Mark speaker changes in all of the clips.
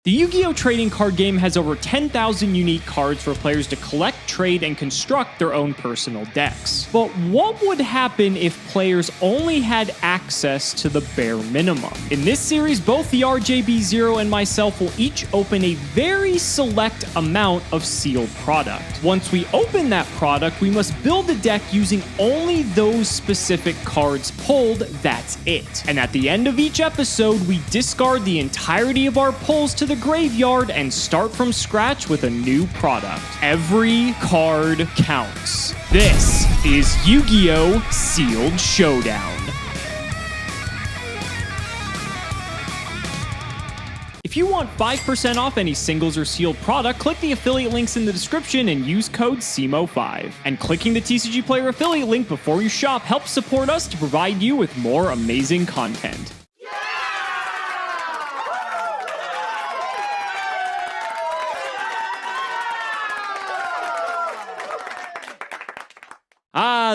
Speaker 1: The Yu-Gi-Oh! Trading card game has over 10,000 unique cards for players to collect, trade, and construct their own personal decks. But what would happen if players only had access to the bare minimum? In this series, both TheRJB0 and myself will each open a very select amount of sealed product. Once we open that product, we must build a deck using only those specific cards pulled, that's it. And at the end of each episode, we discard the entirety of our pulls to the graveyard and start from scratch with a new product. Every card counts. This is Yu-Gi-Oh! Sealed Showdown. If you want 5% off any singles or sealed product, click the affiliate links in the description and use code CIMO5. And clicking the TCG Player affiliate link before you shop helps support us to provide you with more amazing content.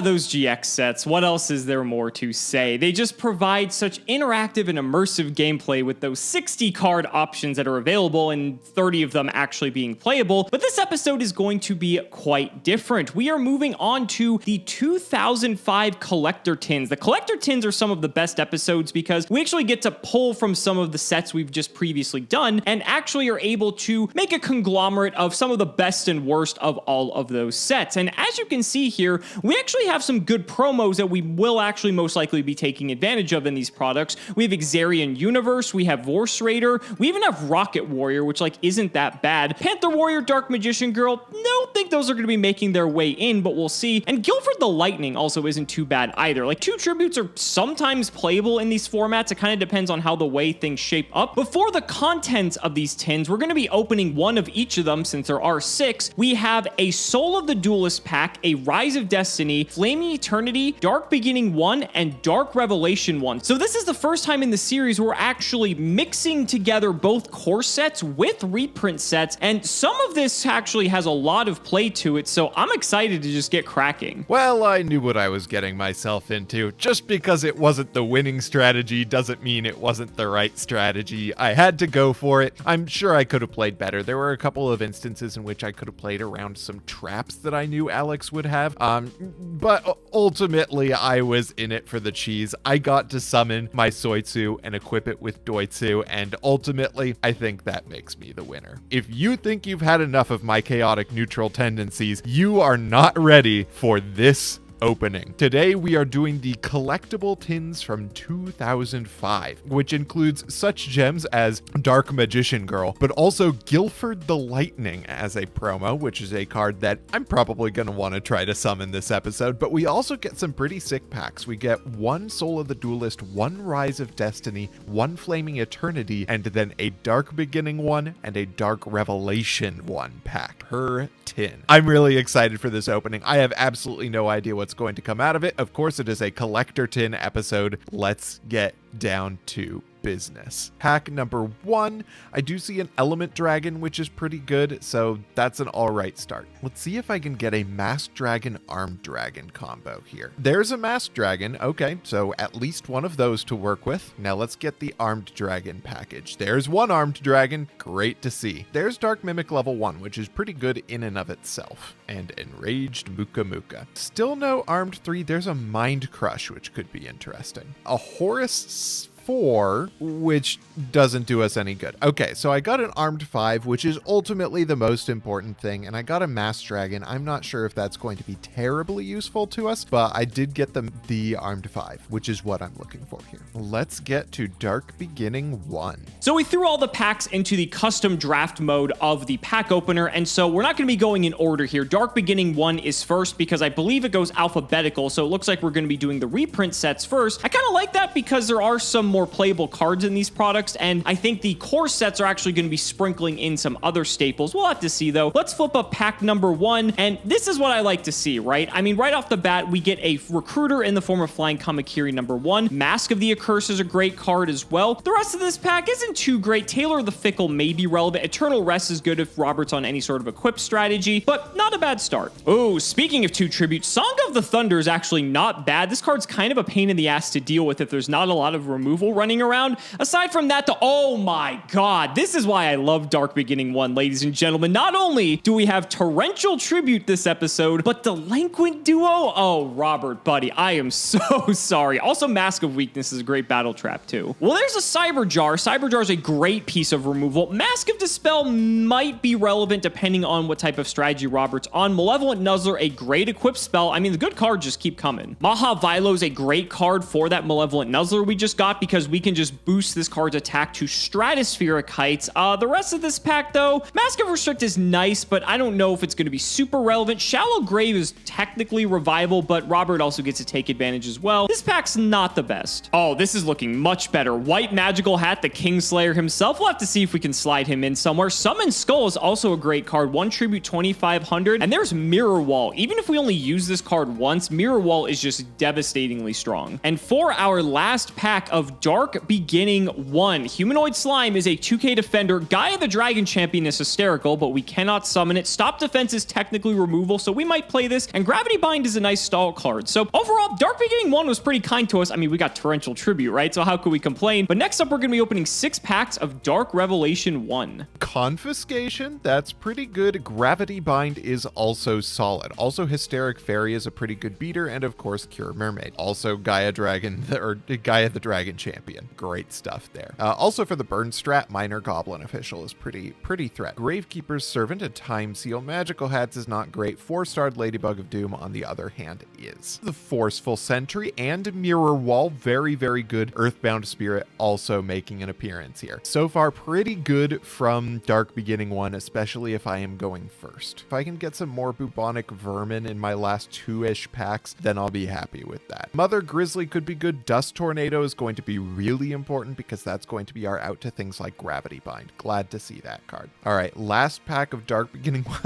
Speaker 1: Those GX sets. What else is there more to say? They just provide such interactive and immersive gameplay with those 60 card options that are available and 30 of them actually being playable. But this episode is going to be quite different. We are moving on to the 2005 collector tins. The collector tins are some of the best episodes because we actually get to pull from some of the sets we've just previously done and actually are able to make a conglomerate of some of the best and worst of all of those sets. And as you can see here, we actually have some good promos that we will actually most likely be taking advantage of in these products. We have Xarian Universe, we have Vorse Raider, we even have Rocket Warrior, which isn't that bad. Panther Warrior, Dark Magician Girl, don't think those are going to be making their way in, but we'll see. And Guilford the Lightning also isn't too bad either. Two tributes are sometimes playable in these formats. It kind of depends on how the way things shape up. But for the contents of these tins, we're going to be opening one of each of them since there are 6. We have a Soul of the Duelist pack, a Rise of Destiny, Flaming Eternity, Dark Beginning 1, and Dark Revelation 1. So this is the first time in the series we're actually mixing together both core sets with reprint sets, and some of this actually has a lot of play to it, so I'm excited to just get cracking.
Speaker 2: Well, I knew what I was getting myself into. Just because it wasn't the winning strategy doesn't mean it wasn't the right strategy. I had to go for it. I'm sure I could have played better. There were a couple of instances in which I could have played around some traps that I knew Alex would have, but ultimately I was in it for the cheese. I got to summon my Soitsu and equip it with Doitsu, and ultimately I think that makes me the winner. If you think you've had enough of my chaotic neutral tendencies, you are not ready for this opening. Today we are doing the collectible tins from 2005, which includes such gems as Dark Magician Girl, but also Guilford the Lightning as a promo, which is a card that I'm probably going to want to try to summon this episode. But we also get some pretty sick packs. We get 1 Soul of the Duelist, 1 Rise of Destiny, 1 Flaming Eternity, and then a Dark Beginning 1 and a Dark Revelation 1 pack per tin. I'm really excited for this opening. I have absolutely no idea what's going to come out of it. Of course, it is a collector tin episode. Let's get down to business. Pack number 1, I do see an Element Dragon, which is pretty good, so that's an alright start. Let's see if I can get a Masked Dragon Armed Dragon combo here. There's a Masked Dragon. Okay, so at least one of those to work with. Now let's get the Armed Dragon package. There's 1 Armed Dragon. Great to see. There's Dark Mimic level 1, which is pretty good in and of itself. And Enraged Muka Muka. Still no Armed 3. There's a Mind Crush, which could be interesting. A Horus 4, which doesn't do us any good. Okay, so I got an Armed 5, which is ultimately the most important thing, and I got a Masked Dragon. I'm not sure if that's going to be terribly useful to us, but I did get the Armed 5, which is what I'm looking for here. Let's get to Dark Beginning 1.
Speaker 1: So we threw all the packs into the custom draft mode of the pack opener, and so we're not going to be going in order here. Dark Beginning 1 is first because I believe it goes alphabetical, so it looks like we're going to be doing the reprint sets first. I kind of like that because there are some more playable cards in these products, and I think the core sets are actually going to be sprinkling in some other staples. We'll have to see though. Let's flip up pack number 1, and this is what I like to see, right? I mean, right off the bat, we get a Recruiter in the form of Flying Kamakiri number 1. Mask of the Accursed is a great card as well. The rest of this pack isn't too great. Taylor the Fickle may be relevant. Eternal Rest is good if Robert's on any sort of equip strategy, but not a bad start. Oh, speaking of 2 tributes, Song of the Thunder is actually not bad. This card's kind of a pain in the ass to deal with if there's there's not a lot of removal running around. Aside from that, oh my god, this is why I love Dark Beginning 1, ladies and gentlemen. Not only do we have Torrential Tribute this episode, but Delinquent Duo? Oh, Robert, buddy, I am so sorry. Also, Mask of Weakness is a great battle trap, too. Well, there's a Cyber Jar. Cyber Jar is a great piece of removal. Mask of Dispel might be relevant depending on what type of strategy Robert's on. Malevolent Nuzzler, a great equipped spell. I mean, the good cards just keep coming. Maha Vilo is a great card for that Malevolent Nuzzler we just got because we can just boost this card's attack to stratospheric heights. The rest of this pack, though, Mask of Restrict is nice, but I don't know if it's going to be super relevant. Shallow Grave is technically revival, but Robert also gets to take advantage as well. This pack's not the best. Oh, this is looking much better. White Magical Hat, the Kingslayer himself. We'll have to see if we can slide him in somewhere. Summon Skull is also a great card. 1 tribute, 2,500. And there's Mirror Wall. Even if we only use this card once, Mirror Wall is just devastatingly strong. And for our last pack of Dark Beginning 1, Humanoid Slime is a 2k defender. Gaia the Dragon Champion is hysterical, but we cannot summon it. Stop Defense is technically removal, so we might play this. And Gravity Bind is a nice stall card. So overall, Dark Beginning 1 was pretty kind to us. I mean, we got Torrential Tribute, right? So how could we complain? But next up, we're going to be opening 6 packs of Dark Revelation 1.
Speaker 2: Confiscation, that's pretty good. Gravity Bind is also solid. Also, Hysteric Fairy is a pretty good beater, and of course, Cure Mermaid. Also, Gaia the Dragon Champion. Great stuff there. Also for the burn strat, Minor Goblin Official is pretty threat. Gravekeeper's Servant and Time Seal. Magical Hats is not great. 4-starred Ladybug of Doom, on the other hand, is. The Forceful Sentry and Mirror Wall, very good. Earthbound Spirit also making an appearance here. So far, pretty good from Dark Beginning 1, especially if I am going first. If I can get some more bubonic vermin in my last 2-ish packs, then I'll be happy with that. Mother Grizzly could be good. Dust Tornado is going to be really important because that's going to be our out to things like Gravity Bind. Glad to see that card. All right, last pack of Dark Beginning 1.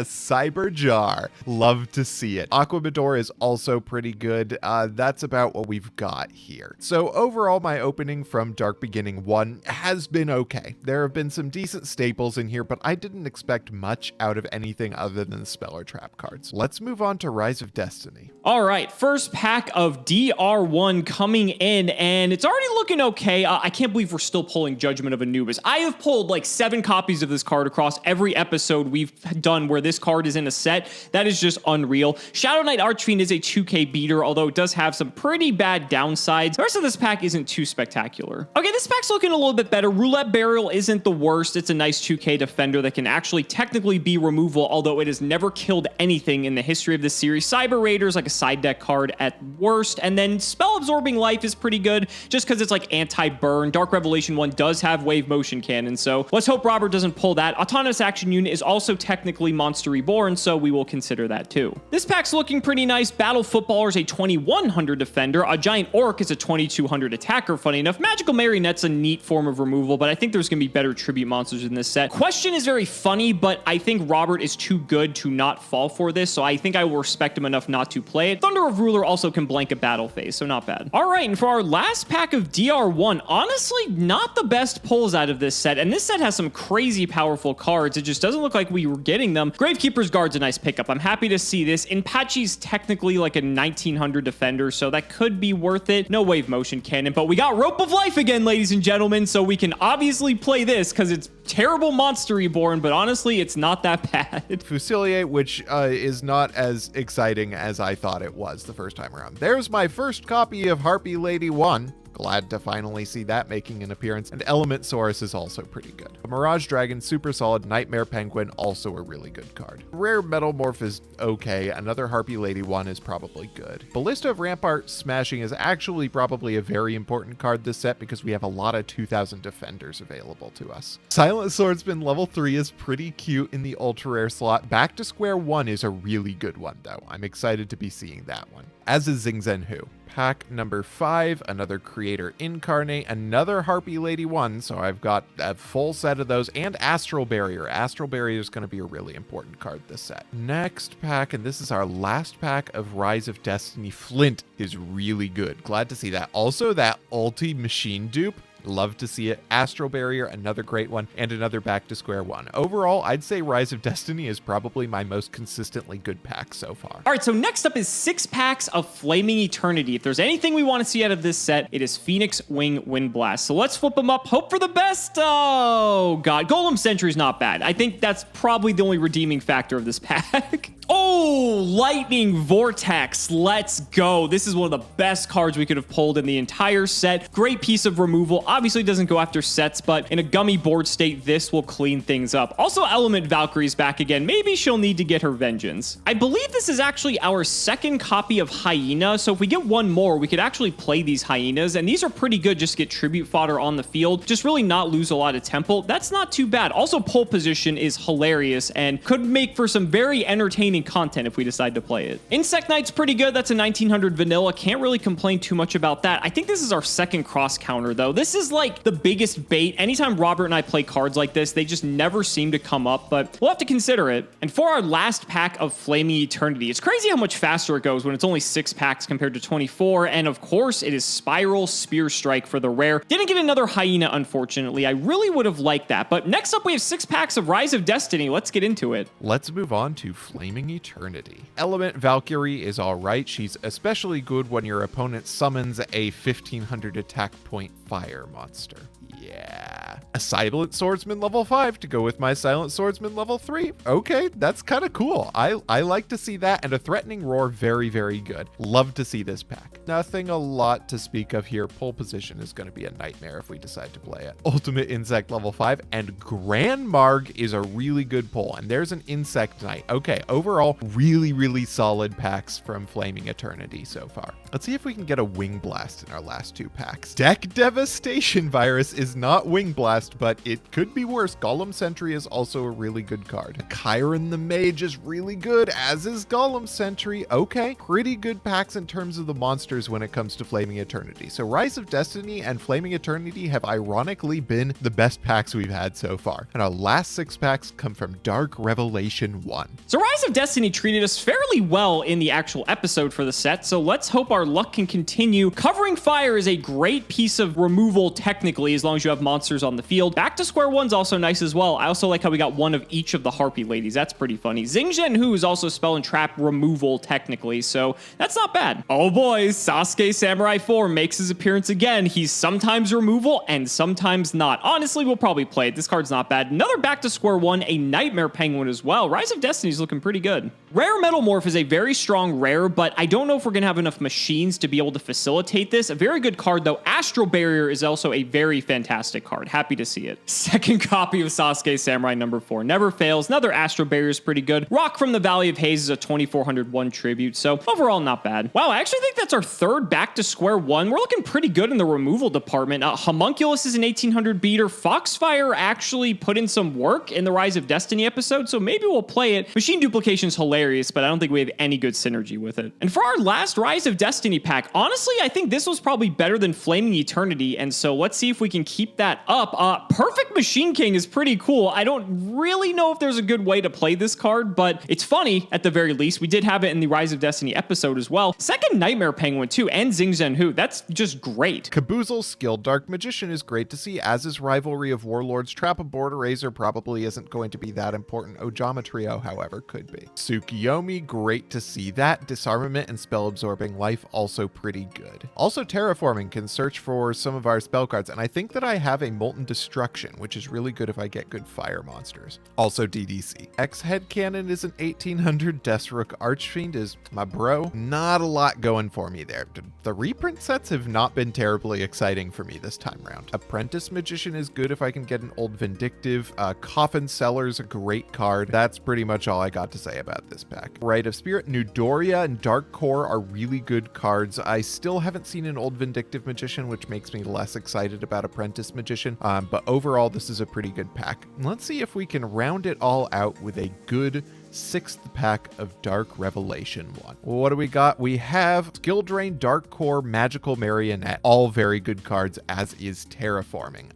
Speaker 2: Cyber Jar. Love to see it. Aquamador is also pretty good. That's about what we've got here. So overall, my opening from Dark Beginning 1 has been okay. There have been some decent staples in here, but I didn't expect much out of anything other than the Spell or Trap cards. Let's move on to Rise of Destiny.
Speaker 1: All right, first pack of DR1 coming in, and it's already looking okay. I can't believe we're still pulling Judgment of Anubis. I have pulled like 7 copies of this card across every episode we've done where this card is in a set. That is just unreal. Shadow Knight Archfiend is a 2k beater, although it does have some pretty bad downsides. The rest of this pack isn't too spectacular. Okay, this pack's looking a little bit better. Roulette Burial isn't the worst. It's a nice 2k defender that can actually technically be removal, although it has never killed anything in the history of this series. Cyber Raider is like a side deck card at worst, and then Spell Absorbing Life is pretty good just because it's like anti-burn. Dark Revelation 1 does have Wave Motion Cannon, so let's hope Robert doesn't pull that. Autonomous Action Unit is also technically Monster Reborn, so we will consider that too. This pack's looking pretty nice. Battle Footballer is a 2100 defender. A Giant Orc is a 2200 attacker, funny enough. Magical Marionette's a neat form of removal, but I think there's going to be better tribute monsters in this set. Question is very funny, but I think Robert is too good to not fall for this, so I think I will respect him enough not to play it. Thunder of Ruler also can blank a battle phase, so not bad. All right, and for our last pack of DR1, honestly, not the best pulls out of this set, and this set has some crazy powerful cards. It just doesn't look like we were getting them. Gravekeeper's Guard's a nice pickup. I'm happy to see this. Inpachi's technically like a 1900 defender, so that could be worth it. No Wave Motion Cannon, but we got Rope of Life again, ladies and gentlemen, so we can obviously play this because it's terrible Monster Reborn, but honestly, it's not that bad.
Speaker 2: Fusilier, which is not as exciting as I thought it was the first time around. There's my first copy of Harpy Lady 1. Glad to finally see that making an appearance. And Element Saurus is also pretty good. A Mirage Dragon, super solid. Nightmare Penguin, also a really good card. Rare Metalmorph is okay. Another Harpy Lady 1 is probably good. Ballista of Rampart Smashing is actually probably a very important card this set because we have a lot of 2000 defenders available to us. Silent Swordsman level 3 is pretty cute in the ultra rare slot. Back to Square 1 is a really good one though. I'm excited to be seeing that one. As is Zingzenhu. Pack number 5, another Creator Incarnate, another Harpy Lady 1, so I've got a full set of those, and Astral Barrier. Astral Barrier is going to be a really important card this set. Next pack, and this is our last pack of Rise of Destiny. Flint is really good. Glad to see that. Also, that ulti machine dupe Love to see it. Astral Barrier, another great one, and another back to square one. Overall, I'd say Rise of Destiny is probably my most consistently good pack so far.
Speaker 1: All right, so next up is 6 packs of Flaming Eternity. If there's anything we want to see out of this set, it is Phoenix Wing Wind Blast. So let's flip them up, hope for the best. Oh, God. Golem Sentry is not bad. I think that's probably the only redeeming factor of this pack. Oh, Lightning Vortex. Let's go. This is one of the best cards we could have pulled in the entire set. Great piece of removal. Obviously doesn't go after sets, but in a gummy board state, this will clean things up. Also, Element Valkyrie's back again. Maybe she'll need to get her vengeance. I believe this is actually our second copy of Hyena, so if we get one more, we could actually play these Hyenas, and these are pretty good just to get tribute fodder on the field. Just really not lose a lot of tempo. That's not too bad. Also, pole position is hilarious and could make for some very entertaining content if we decide to play it. Insect Knight's pretty good. That's a 1900 vanilla. Can't really complain too much about that. I think this is our second cross counter though. This is like the biggest bait. Anytime Robert and I play cards like this, they just never seem to come up, but we'll have to consider it. And for our last pack of Flaming Eternity, it's crazy how much faster it goes when it's only 6 packs compared to 24. And of course it is Spiral Spear Strike for the rare. Didn't get another Hyena, unfortunately. I really would have liked that. But next up we have 6 packs of Rise of Destiny. Let's get into it.
Speaker 2: Let's move on to Flaming Eternity. Element Valkyrie is alright. She's especially good when your opponent summons a 1500 attack point fire monster. Yeah. A Silent Swordsman level 5 to go with my Silent Swordsman level 3. Okay, that's kind of cool. I like to see that, and a Threatening Roar, very, very good. Love to see this pack. Nothing a lot to speak of here. Pole position is going to be a nightmare if we decide to play it. Ultimate Insect level 5, and Grand Marg is a really good pull, and there's an Insect Knight. Okay, overall, really, really solid packs from Flaming Eternity so far. Let's see if we can get a Wing Blast in our last 2 packs. Deck Devastation Virus is not Wing Blast, but it could be worse. Golem Sentry is also a really good card. Chiron the Mage is really good, as is Golem Sentry. Okay, pretty good packs in terms of the monsters when it comes to Flaming Eternity. So Rise of Destiny and Flaming Eternity have ironically been the best packs we've had so far. And our last 6 packs come from Dark Revelation 1.
Speaker 1: So Rise of Destiny treated us fairly well in the actual episode for the set, so let's hope our luck can continue. Covering Fire is a great piece of removal technically, as long as you have monsters on the field. Back to Square One's also nice as well. I also like how we got one of each of the Harpy ladies. That's pretty funny. Xing Zhen Hu is also spell and trap removal technically, so that's not bad. Oh boy, Sasuke Samurai 4 makes his appearance again. He's sometimes removal and sometimes not. Honestly, we'll probably play it. This card's not bad. Another Back to Square One, a Nightmare Penguin as well. Rise of Destiny's looking pretty good. Rare Metalmorph is a very strong rare, but I don't know if we're going to have enough machines to be able to facilitate this. A very good card, though. Astral Barrier is also a very fantastic card. Happy to see it. Second copy of Sasuke Samurai number 4. Never fails. Another Astral Barrier is pretty good. Rock from the Valley of Haze is a 2401 tribute, so overall not bad. Wow, I actually think that's our third Back to Square One. We're looking pretty good in the removal department. Homunculus is an 1800 beater. Foxfire actually put in some work in the Rise of Destiny episode, so maybe we'll play it. Machine Duplication is hilarious, but I don't think we have any good synergy with it. And for our last Rise of Destiny pack, honestly, I think this was probably better than Flaming Eternity, and so let's see if we can keep that up. Perfect Machine King is pretty cool. I don't really know if there's a good way to play this card, but it's funny at the very least. We did have it in the Rise of Destiny episode as well. Second Nightmare Penguin too, and Xing Zhen Hu. That's just great.
Speaker 2: Kaboozel's Skilled Dark Magician is great to see, as is Rivalry of Warlords. Trap of Border Razor probably isn't going to be that important. Ojamatrio, however, could be. Tsukiyomi, great to see that. Disarmament and Spell Absorbing Life, also pretty good. Also, Terraforming can search for some of our spell cards, and I think that I have a Molten Destruction, which is really good if I get good fire monsters. Also, DDC. X-Head Cannon is an 1800. Deathrook Archfiend is my bro. Not a lot going for me there. The reprint sets have not been terribly exciting for me this time around. Apprentice Magician is good if I can get an old Vindictive. Coffin Seller's a great card. That's pretty much all I got to say about this pack. Rite of Spirit, Nudoria, and Dark Core are really good cards. I still haven't seen an old Vindictive Magician, which makes me less excited about Apprentice Magician, but overall this is a pretty good pack. Let's see if we can round it all out with a good 6th pack of Dark Revelation 1. What do we got? We have Skill Drain, Dark Core, Magical Marionette. All very good cards, as is Terraforming.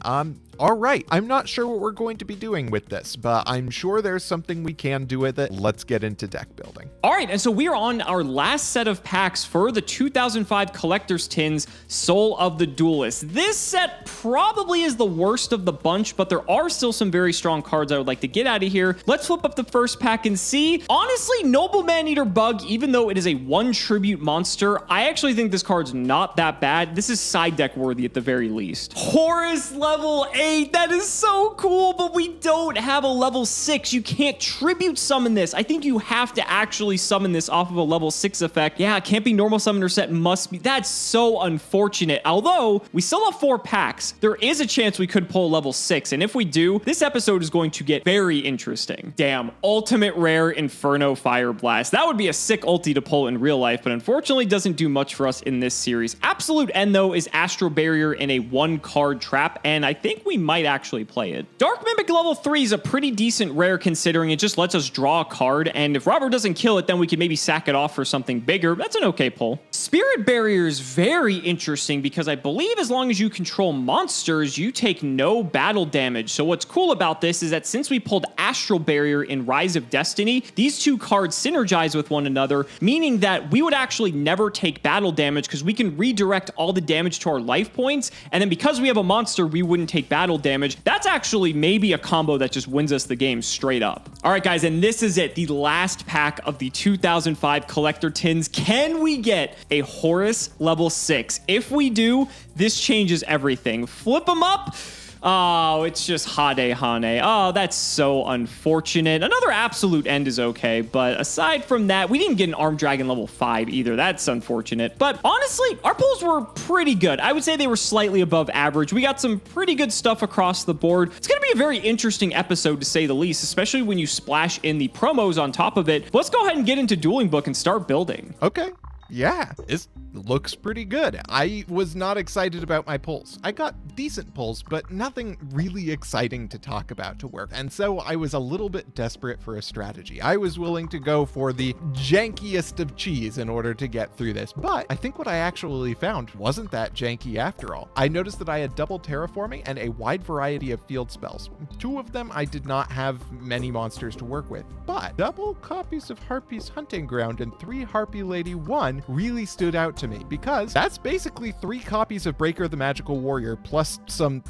Speaker 2: All right, I'm not sure what we're going to be doing with this, but I'm sure there's something we can do with it. Let's get into deck building.
Speaker 1: All right, and so we are on our last set of packs for the 2005 Collector's Tins Soul of the Duelist. This set probably is the worst of the bunch, but there are still some very strong cards I would like to get out of here. Let's flip up the first pack and see. Honestly, Noble Man-Eater Bug, even though it is a 1 tribute monster, I actually think this card's not that bad. This is side deck worthy at the very least. Horus level 8. That is so cool, but we don't have a level 6. You can't tribute summon this. I think you have to actually summon this off of a level 6 effect. Yeah, it can't be normal summoner set, must be. That's so unfortunate. Although, we still have 4 packs. There is a chance we could pull level 6, and if we do, this episode is going to get very interesting. Damn, ultimate rare Inferno Fire Blast. That would be a sick ulti to pull in real life, but unfortunately doesn't do much for us in this series. Absolute End, though, is Astral Barrier in a 1-card trap, and I think we might actually play it. Dark Mimic level 3 is a pretty decent rare considering it just lets us draw a card, and if Robert doesn't kill it, then we can maybe sack it off for something bigger. That's an okay pull. Spirit Barrier is very interesting because I believe as long as you control monsters, you take no battle damage. So what's cool about this is that since we pulled Astral Barrier in Rise of Destiny, these 2 cards synergize with one another, meaning that we would actually never take battle damage because we can redirect all the damage to our life points, and then because we have a monster, we wouldn't take battle damage. That's actually maybe a combo that just wins us the game straight up. All right, guys, and this is it. The last pack of the 2005 Collector Tins. Can we get a Horus level 6? If we do, this changes everything. Flip them up. Oh, it's just Hade Hane. Oh, that's so unfortunate. Another Absolute End is okay, but aside from that, we didn't get an Armed Dragon level 5 either. That's unfortunate. But honestly, our pulls were pretty good. I would say they were slightly above average. We got some pretty good stuff across the board. It's going to be a very interesting episode, to say the least, especially when you splash in the promos on top of it. Let's go ahead and get into Dueling Book and start building.
Speaker 2: Okay. Yeah, it looks pretty good. I was not excited about my pulls. I got decent pulls, but nothing really exciting to talk about to work. And so I was a little bit desperate for a strategy. I was willing to go for the jankiest of cheese in order to get through this. But I think what I actually found wasn't that janky after all. I noticed that I had double terraforming and a wide variety of field spells. 2 of them I did not have many monsters to work with, but double copies of Harpy's Hunting Ground and 3 Harpy Lady 1 really stood out to me because that's basically 3 copies of Breaker the Magical Warrior plus some,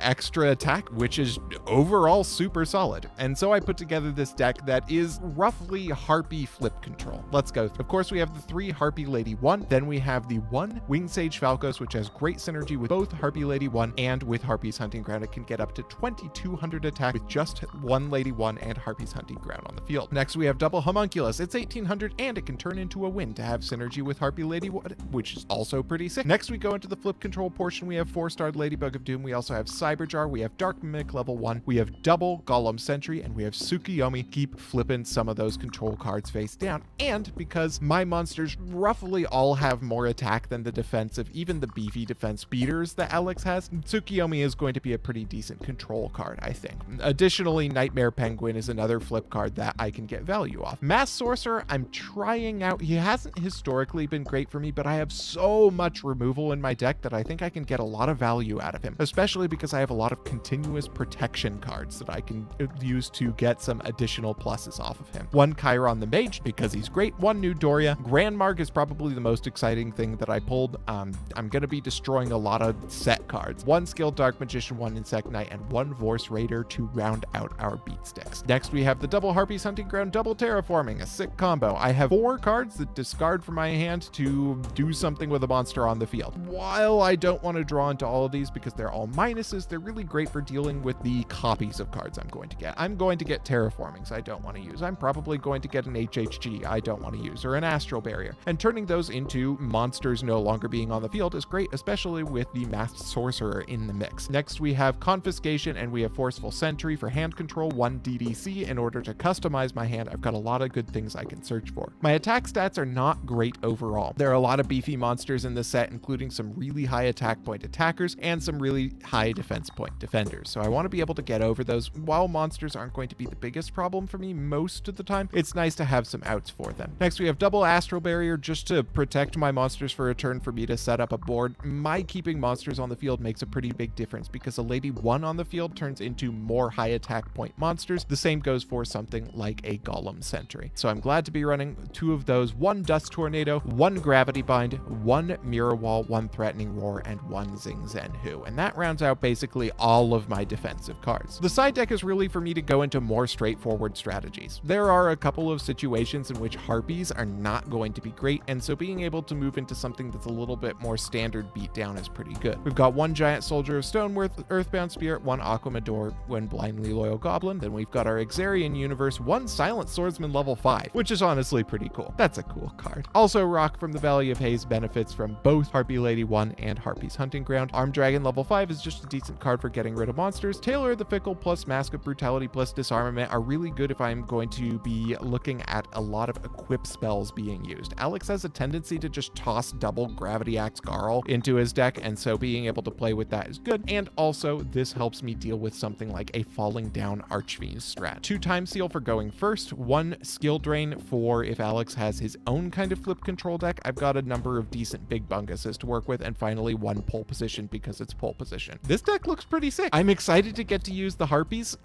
Speaker 2: extra attack, which is overall super solid. And so I put together this deck that is roughly Harpy flip control. Let's go. Of course, we have the 3 Harpy Lady 1. Then we have the 1 Winged Sage Falcos, which has great synergy with both Harpy Lady 1 and with Harpy's Hunting Ground. It can get up to 2200 attack with just 1 Lady 1 and Harpy's Hunting Ground on the field. Next, we have double Homunculus. It's 1800 and it can turn into a wind to have synergy with Harpy Lady 1, which is also pretty sick. Next, we go into the flip control portion. We have 4-starred Ladybug of Doom. We also have Cyberjar. We have Dark Mimic level 1. We have double Golem Sentry, and we have Tsukiyomi. Keep flipping some of those control cards face down. And because my monsters roughly all have more attack than the defense of even the beefy defense beaters that Alex has, Tsukiyomi is going to be a pretty decent control card, I think. Additionally, Nightmare Penguin is another flip card that I can get value off. Mass Sorcerer, I'm trying out. He hasn't historically been great for me, but I have so much removal in my deck that I think I can get a lot of value out of him, especially because I have a lot of continuous protection cards that I can use to get some additional pluses off of him. 1 Chiron the Mage, because he's great. 1 New Doria. Grand Mark is probably the most exciting thing that I pulled. I'm going to be destroying a lot of set cards. 1 Skilled Dark Magician, 1 Insect Knight, and 1 Vorse Raider to round out our beat sticks. Next, we have the double Harpy's Hunting Ground, double Terraforming, a sick combo. I have 4 cards that discard from my hand to do something with a monster on the field. While I don't want to draw into all of these because they're all minuses, they're really great for dealing with the copies of cards I'm going to get. I'm going to get Terraformings I don't want to use. I'm probably going to get an HHG I don't want to use, or an Astral Barrier. And turning those into monsters no longer being on the field is great, especially with the Masked Sorcerer in the mix. Next, we have Confiscation and we have Forceful Sentry for hand control, 1 DDC in order to customize my hand. I've got a lot of good things I can search for. My attack stats are not great great overall. There are a lot of beefy monsters in this set, including some really high attack point attackers and some really high defense point defenders. So I want to be able to get over those. While monsters aren't going to be the biggest problem for me most of the time, it's nice to have some outs for them. Next, we have double astral barrier just to protect my monsters for a turn for me to set up a board. My keeping monsters on the field makes a pretty big difference because a lady 1 on the field turns into more high attack point monsters. The same goes for something like a golem sentry. So I'm glad to be running 2 of those, 1 dust tornado, 1 gravity bind, 1 mirror wall, 1 threatening roar, and 1 zing zen hu. And that rounds out basically all of my defensive cards. The side deck is really for me to go into more straightforward strategies. There are a couple of situations in which harpies are not going to be great, and so being able to move into something that's a little bit more standard beatdown is pretty good. We've got 1 giant soldier of stone with earthbound spirit, 1 aquamador when blindly loyal goblin. Then we've got our Xarian universe, 1 silent swordsman level 5, which is honestly pretty cool. That's a cool card. Also, Rock from the Valley of Haze benefits from both Harpy Lady 1 and Harpy's Hunting Ground. Armed Dragon level 5 is just a decent card for getting rid of monsters. Taylor the Fickle plus Mask of Brutality plus Disarmament are really good if I'm going to be looking at a lot of equip spells being used. Alex has a tendency to just toss double Gravity Axe Garl into his deck, and so being able to play with that is good. And also, this helps me deal with something like a Falling Down Archfiend strat. 2 Time Seal for going first, 1 Skill Drain for if Alex has his own kind of flip control deck. I've got a number of decent big bunguses to work with, and finally 1 pole position because it's pole position. This deck looks pretty sick. I'm excited to get to use the harpies.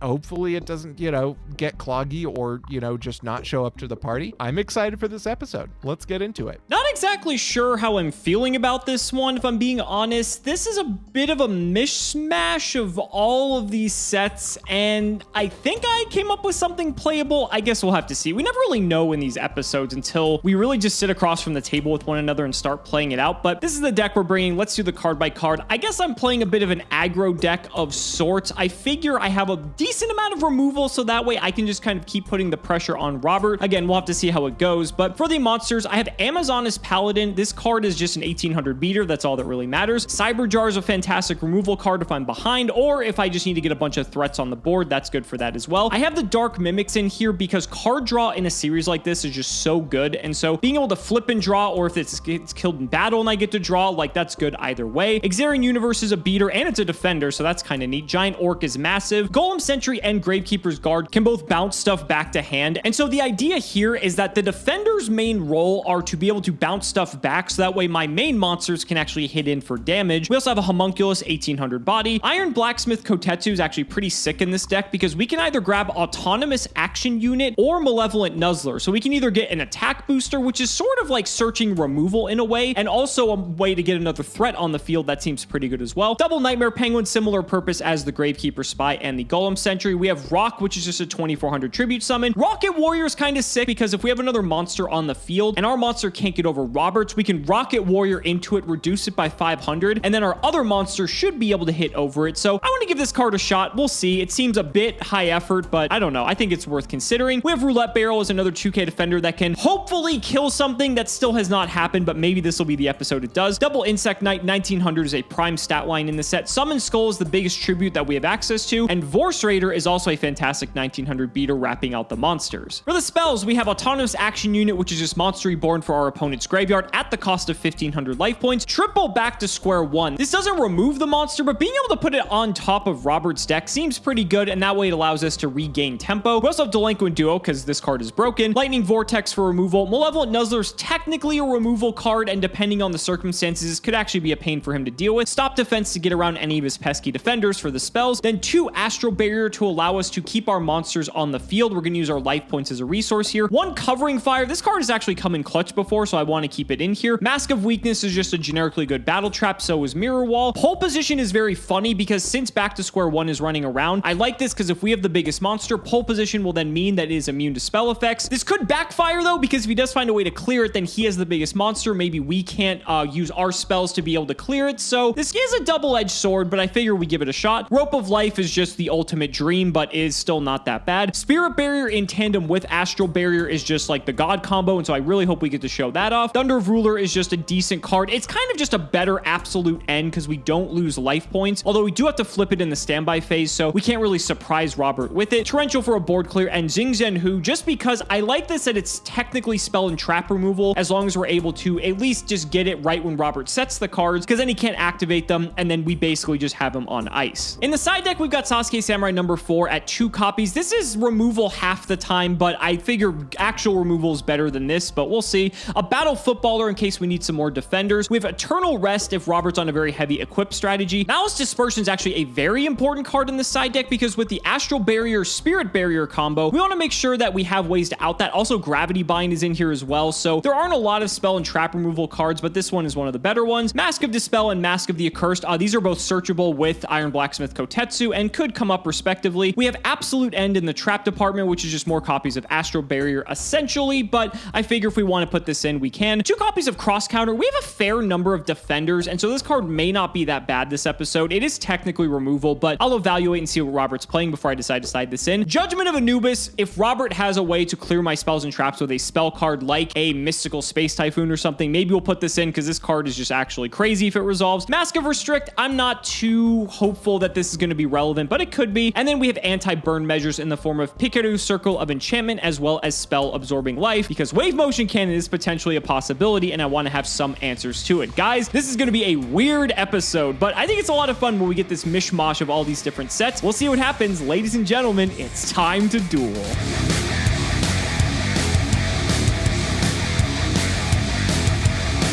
Speaker 2: Hopefully it doesn't, get cloggy or, just not show up to the party. I'm excited for this episode. Let's get into it.
Speaker 1: Not exactly sure how I'm feeling about this one, if I'm being honest. This is a bit of a mishmash of all of these sets, and I think I came up with something playable. I guess we'll have to see. We never really know in these episodes until we really just sit across from the table with one another and start playing it out, but this is the deck we're bringing. Let's do the card by card. I guess I'm playing a bit of an aggro deck of sorts. I figure I have a decent amount of removal, so that way I can just kind of keep putting the pressure on Robert. Again, we'll have to see how it goes, but for the monsters, I have Amazoness Paladin. This card is just an 1800 beater. That's all that really matters. Cyberjar is a fantastic removal card if I'm behind, or if I just need to get a bunch of threats on the board. That's good for that as well. I have the Dark Mimics in here because card draw in a series like this is just so good, and so being able to flip and draw, or if it's killed in battle and I get to draw, like, that's good either way. Xarian Universe is a beater and it's a defender, so that's kind of neat. Giant Orc is massive. Golem Sentry and Gravekeeper's Guard can both bounce stuff back to hand, and so the idea here is that the defender's main role are to be able to bounce stuff back, so that way my main monsters can actually hit in for damage. We also have a Homunculus 1800 body. Iron Blacksmith Kotetsu is actually pretty sick in this deck because we can either grab Autonomous Action Unit or Malevolent Nuzzler, so we can either get an attack booster, which is sort of like searching removal in a way, and also a way to get another threat on the field. That seems pretty good as well. Double Nightmare Penguin, similar purpose as the Gravekeeper Spy and the Golem Sentry. We have Rock, which is just a 2400 tribute summon. Rocket Warrior is kind of sick because if we have another monster on the field and our monster can't get over Roberts, we can Rocket Warrior into it, reduce it by 500, and then our other monster should be able to hit over it. So I want to give this card a shot. We'll see. It seems a bit high effort, but I don't know. I think it's worth considering. We have Roulette Barrel as another 2k defender that can hopefully kill something that still has not happened, but maybe this will be the episode it does. Double Insect Knight 1900 is a prime stat line in the set. Summon Skull is the biggest tribute that we have access to, and Vorse Raider is also a fantastic 1900 beater wrapping out the monsters. For the spells, we have Autonomous Action Unit, which is just monster reborn for our opponent's graveyard at the cost of 1500 life points. Triple back to square one. This doesn't remove the monster, but being able to put it on top of Robert's deck seems pretty good, and that way it allows us to regain tempo. We also have Delinquent Duo because this card is broken. Lightning Vortex for removal. Malevolent Nuzzler is technically a removal card, and depending on the circumstances, could actually be a pain for him to deal with. Stop Defense to get around any of his pesky defenders for the spells. Then 2 Astral Barrier to allow us to keep our monsters on the field. We're going to use our life points as a resource here. 1 Covering Fire. This card has actually come in clutch before, so I want to keep it in here. Mask of Weakness is just a generically good battle trap, so is Mirror Wall. Pole Position is very funny because since Back to Square One is running around, I like this because if we have the biggest monster, Pole Position will then mean that it is immune to spell effects. This could backfire though, because if he does find a way to clear it, then he has the biggest monster. Maybe we can't use our spells to be able to clear it. So this is a double-edged sword, but I figure we give it a shot. Rope of Life is just the ultimate dream, but is still not that bad. Spirit Barrier in tandem with Astral Barrier is just like the God combo, and so I really hope we get to show that off. Thunder of Ruler is just a decent card. It's kind of just a better absolute end because we don't lose life points, although we do have to flip it in the standby phase, so we can't really surprise Robert with it. Torrential for a board clear, and Zing Zen Hu, just because I like this that it's technically spell and trap removal, as long as we're able to at least just get it right when Robert sets the cards, because then he can't activate them, and then we basically just have him on ice. In the side deck, we've got Sasuke Samurai number 4 at 2 copies. This is removal half the time, but I figure actual removal is better than this, but we'll see. A Battle Footballer in case we need some more defenders. We have Eternal Rest if Robert's on a very heavy equip strategy. Malice Dispersion is actually a very important card in the side deck, because with the Astral Barrier, Spirit Barrier combo, we want to make sure that we have ways to out that. Also, Gravity Bind is in here as well, so there aren't a lot of spell and trap removal cards, but this one is one of the better ones. Mask of Dispel and Mask of the Accursed. These are both searchable with Iron Blacksmith Kotetsu and could come up respectively. We have Absolute End in the trap department, which is just more copies of Astral Barrier essentially, but I figure if we want to put this in, we can. 2 copies of Cross Counter. We have a fair number of defenders, and so this card may not be that bad this episode. It is technically removal, but I'll evaluate and see what Robert's playing before I decide to slide this in. Judgment of Anubis. If Robert has a way to clear my spells and traps with a spell card like a Mystical Space Typhoon or something, maybe we'll put this in, because this card is just actually crazy if it resolves. Mask of Restrict. I'm not too hopeful that this is going to be relevant, but it could be. And then we have anti-burn measures in the form of Pikaru Circle of Enchantment, as well as Spell Absorbing Life, because Wave Motion Cannon is potentially a possibility, and I want to have some answers to it. Guys, this is going to be a weird episode, but I think it's a lot of fun when we get this mishmash of all these different sets. We'll see what happens. Ladies and gentlemen, it's time to duel.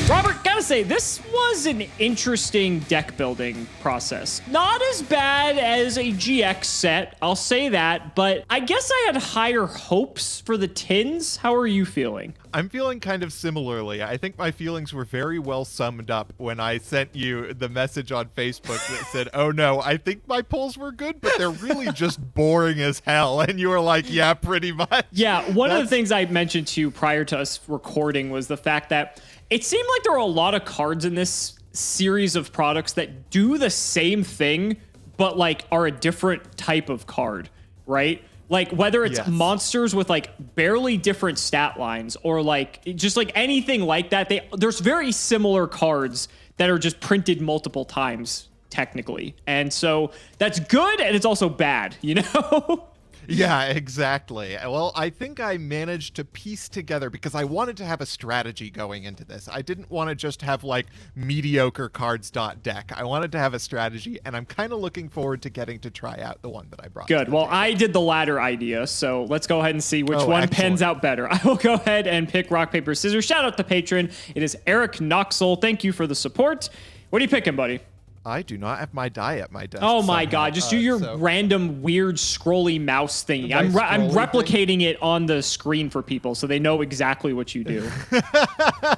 Speaker 1: Robert, gotta say, this was an interesting deck building process. Not as bad as a GX set, I'll say that, but I guess I had higher hopes for the tins. How are you feeling?
Speaker 2: I'm feeling kind of similarly. I think my feelings were very well summed up when I sent you the message on Facebook that said, oh no, I think my polls were good, but they're really just boring as hell. And you were like, yeah, pretty much.
Speaker 1: Yeah, one of the things I mentioned to you prior to us recording was the fact that it seemed like there were a lot of cards in this series of products that do the same thing, but like are a different type of card, right? Like whether it's monsters with like barely different stat lines or like just like anything like that, there's very similar cards that are just printed multiple times technically. And so that's good and it's also bad, you know?
Speaker 2: Yeah, exactly. Well, I think I managed to piece together, because I wanted to have a strategy going into this. I didn't want to just have like mediocre cards.deck. I wanted to have a strategy, and I'm kind of looking forward to getting to try out the one that I brought.
Speaker 1: Good. Well, I did the latter idea, so let's go ahead and see which one pans out better. I will go ahead and pick rock, paper, scissors. Shout out to patron. It is Eric Knoxel. Thank you for the support. What are you picking, buddy?
Speaker 2: I do not have my die at my desk.
Speaker 1: Oh my God! Just do your random weird scrolly mouse thingy. I'm replicating it on the screen for people so they know exactly what you do.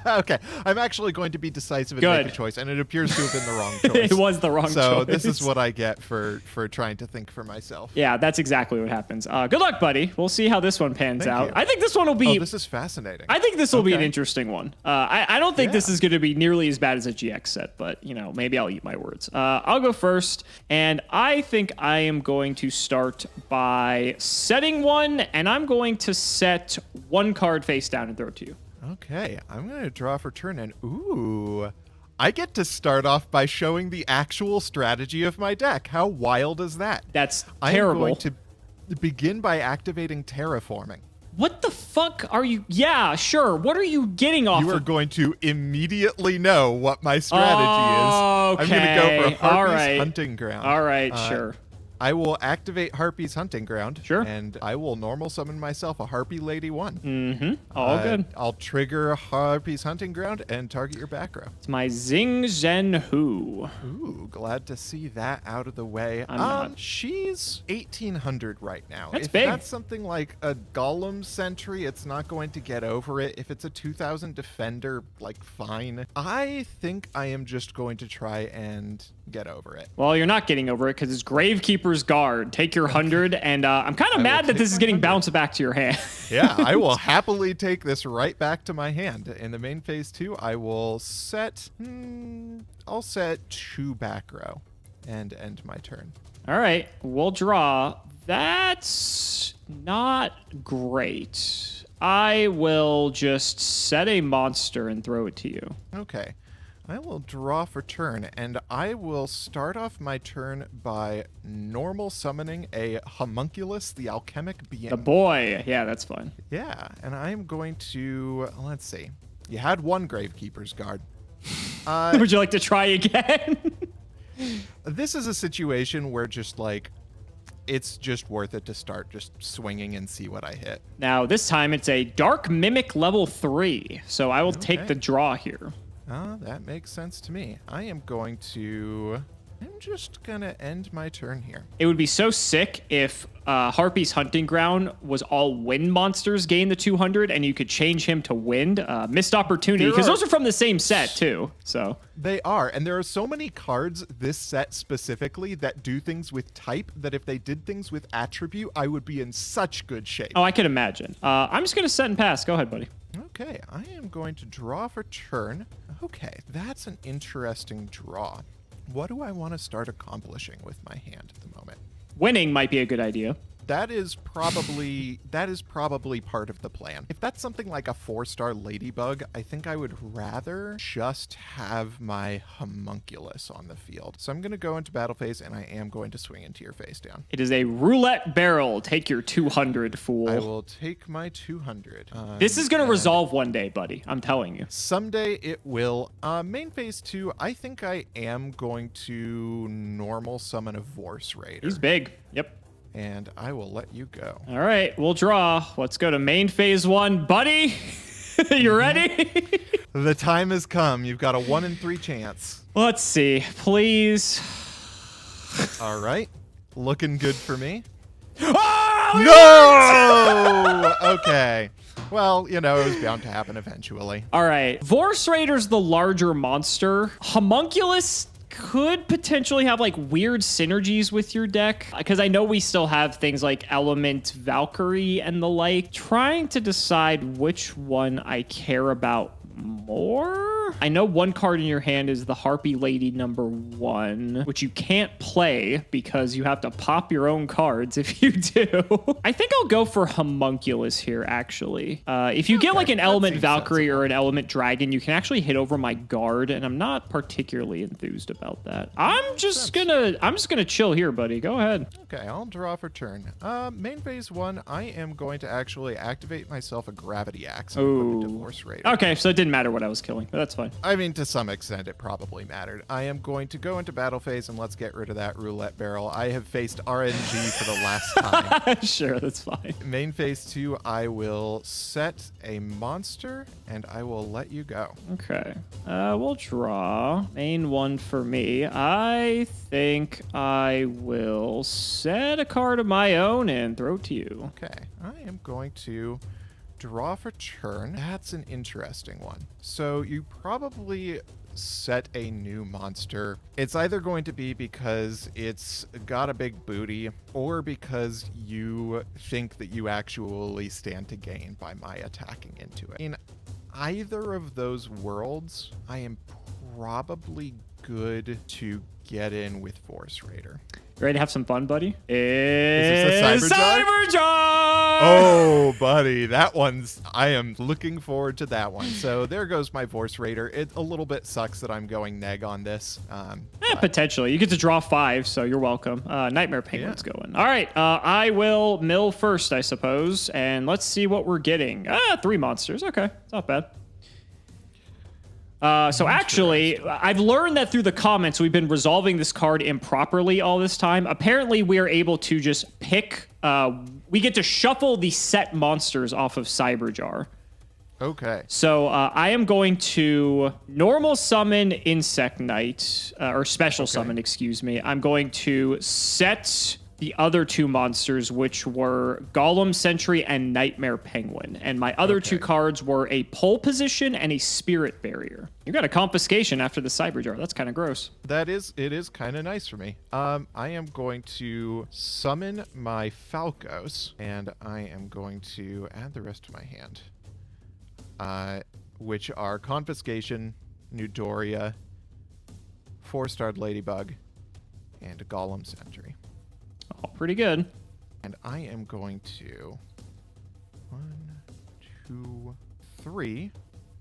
Speaker 2: Okay, I'm actually going to be decisive and make a choice, and it appears to have been the wrong choice.
Speaker 1: It was the wrong choice.
Speaker 2: So this is what I get for trying to think for myself.
Speaker 1: Yeah, that's exactly what happens. Good luck, buddy. We'll see how this one pans out. I think this one will be.
Speaker 2: Oh, this is fascinating.
Speaker 1: I think this will be an interesting one. I don't think this is going to be nearly as bad as a GX set, but you know, maybe I'll eat my words. I'll go first, and I think I am going to start by setting one, and I'm going to set one card face down and throw it to you. Okay,
Speaker 2: I'm going to draw for turn, and ooh, I get to start off by showing the actual strategy of my deck. How wild is that?
Speaker 1: That's terrible.
Speaker 2: I'm going to begin by activating Terraforming.
Speaker 1: What the fuck are you? Yeah, sure. What are you getting off?
Speaker 2: You are going to immediately know what my strategy is.
Speaker 1: Okay.
Speaker 2: I'm going to go for Harpy's Hunting Ground.
Speaker 1: All right, sure.
Speaker 2: I will activate Harpy's Hunting Ground.
Speaker 1: Sure.
Speaker 2: And I will normal summon myself a Harpy Lady 1.
Speaker 1: Mm-hmm. All good.
Speaker 2: I'll trigger Harpy's Hunting Ground and target your back row.
Speaker 1: It's my Zing Zen Hu.
Speaker 2: Ooh, glad to see that out of the way.
Speaker 1: I'm not.
Speaker 2: She's 1800 right now.
Speaker 1: That's big.
Speaker 2: If that's something like a Golem Sentry, it's not going to get over it. If it's a 2000 Defender, like, fine. I think I am just going to try and get over it.
Speaker 1: Well, you're not getting over it because it's Gravekeeper's Guard. Take your 100, and I'm kind of mad that this is getting bounced back to your hand.
Speaker 2: Yeah, I will happily take this right back to my hand. In the main phase 2, I will set... I'll set 2 back row and end my turn.
Speaker 1: All right, we'll draw. That's not great. I will just set a monster and throw it to you.
Speaker 2: Okay. I will draw for turn, and I will start off my turn by normal summoning a Homunculus, the alchemic being.
Speaker 1: The boy. Yeah, that's fun.
Speaker 2: Yeah, and I'm going to, let's see. You had one Gravekeeper's Guard.
Speaker 1: Would you like to try again?
Speaker 2: This is a situation where just like, it's just worth it to start just swinging and see what I hit.
Speaker 1: Now, this time it's a Dark Mimic level 3. So I will take the draw here.
Speaker 2: That makes sense to me. I'm just gonna end my turn here.
Speaker 1: It would be so sick if Harpy's Hunting Ground was all wind monsters gain the 200 and you could change him to wind. Missed opportunity, because those are from the same set too. So
Speaker 2: they are, and there are so many cards this set specifically that do things with type that if they did things with attribute, I would be in such good shape.
Speaker 1: Oh, I can imagine. I'm just gonna set and pass. Go ahead, buddy.
Speaker 2: Okay, I am going to draw for turn. Okay, that's an interesting draw. What do I want to start accomplishing with my hand at the moment?
Speaker 1: Winning might be a good idea.
Speaker 2: That is probably part of the plan. If that's something like a 4-star ladybug, I think I would rather just have my homunculus on the field. So I'm going to go into battle phase, and I am going to swing into your face down.
Speaker 1: It is a roulette barrel. Take your 200, fool.
Speaker 2: I will take my 200.
Speaker 1: This is going to resolve one day, buddy. I'm telling you.
Speaker 2: Someday it will. Main phase 2, I think I am going to normal summon a Vorse Raider.
Speaker 1: He's big. Yep.
Speaker 2: And I will let you go.
Speaker 1: All right, we'll draw. Let's go to main phase 1. Buddy, you ready?
Speaker 2: The time has come. You've got a 1 in 3 chance.
Speaker 1: Let's see, please.
Speaker 2: All right. Looking good for me.
Speaker 1: Oh,
Speaker 2: no! Okay. Well, you know, it was bound to happen eventually.
Speaker 1: All right. Vorse Raider's the larger monster. Homunculus could potentially have like weird synergies with your deck, because I know we still have things like Element Valkyrie and the like. Trying to decide which one I care about more. I know one card in your hand is the Harpy Lady #1, which you can't play because you have to pop your own cards if you do. I think I'll go for Homunculus here, actually. If you get like an Element Valkyrie or an Element Dragon, you can actually hit over my guard, and I'm not particularly enthused about that. I'm just gonna chill here, buddy. Go ahead.
Speaker 2: Okay, I'll draw for turn. Main phase 1, I am going to actually activate myself a Gravity Axe and put into Vorse Raider.
Speaker 1: Okay, so it didn't matter what I was killing, but that's fine.
Speaker 2: I mean, to some extent, it probably mattered. I am going to go into battle phase, and let's get rid of that roulette barrel. I have faced RNG for the last time.
Speaker 1: Sure, that's fine.
Speaker 2: Main phase 2, I will set a monster, and I will let you go.
Speaker 1: Okay. We'll draw. Main 1 for me. I think I will set a card of my own and throw it to you.
Speaker 2: Okay. I am going to draw for turn. That's an interesting one. So you probably set a new monster. It's either going to be because it's got a big booty, or because you think that you actually stand to gain by my attacking into it. In either of those worlds, I am probably good to get in with Vorse Raider.
Speaker 1: You ready to have some fun, buddy?
Speaker 2: Is this a
Speaker 1: Cyberjar?
Speaker 2: Oh, buddy, I am looking forward to that one. So there goes my Vorse Raider. It a little bit sucks that I'm going neg on this.
Speaker 1: Potentially. You get to draw 5, so you're welcome. Nightmare Penguin's going. All right, I will mill first, I suppose, and let's see what we're getting. 3 monsters. Okay, it's not bad. So actually, I've learned that through the comments, we've been resolving this card improperly all this time. Apparently, we are able to just pick, we get to shuffle the set monsters off of Cyberjar.
Speaker 2: Okay.
Speaker 1: So I am going to normal summon Insect Knight, or special summon, excuse me. I'm going to set the other 2 monsters, which were Golem Sentry and Nightmare Penguin. And my other 2 cards were a Pole Position and a Spirit Barrier. You got a Confiscation after the Cyberjar. That's kind of gross.
Speaker 2: It is kind of nice for me. I am going to summon my Falcos, and I am going to add the rest to my hand. Which are Confiscation, Newdoria, 4-starred Ladybug, and a Golem Sentry.
Speaker 1: Oh, pretty good.
Speaker 2: And I am going to 1, 2, 3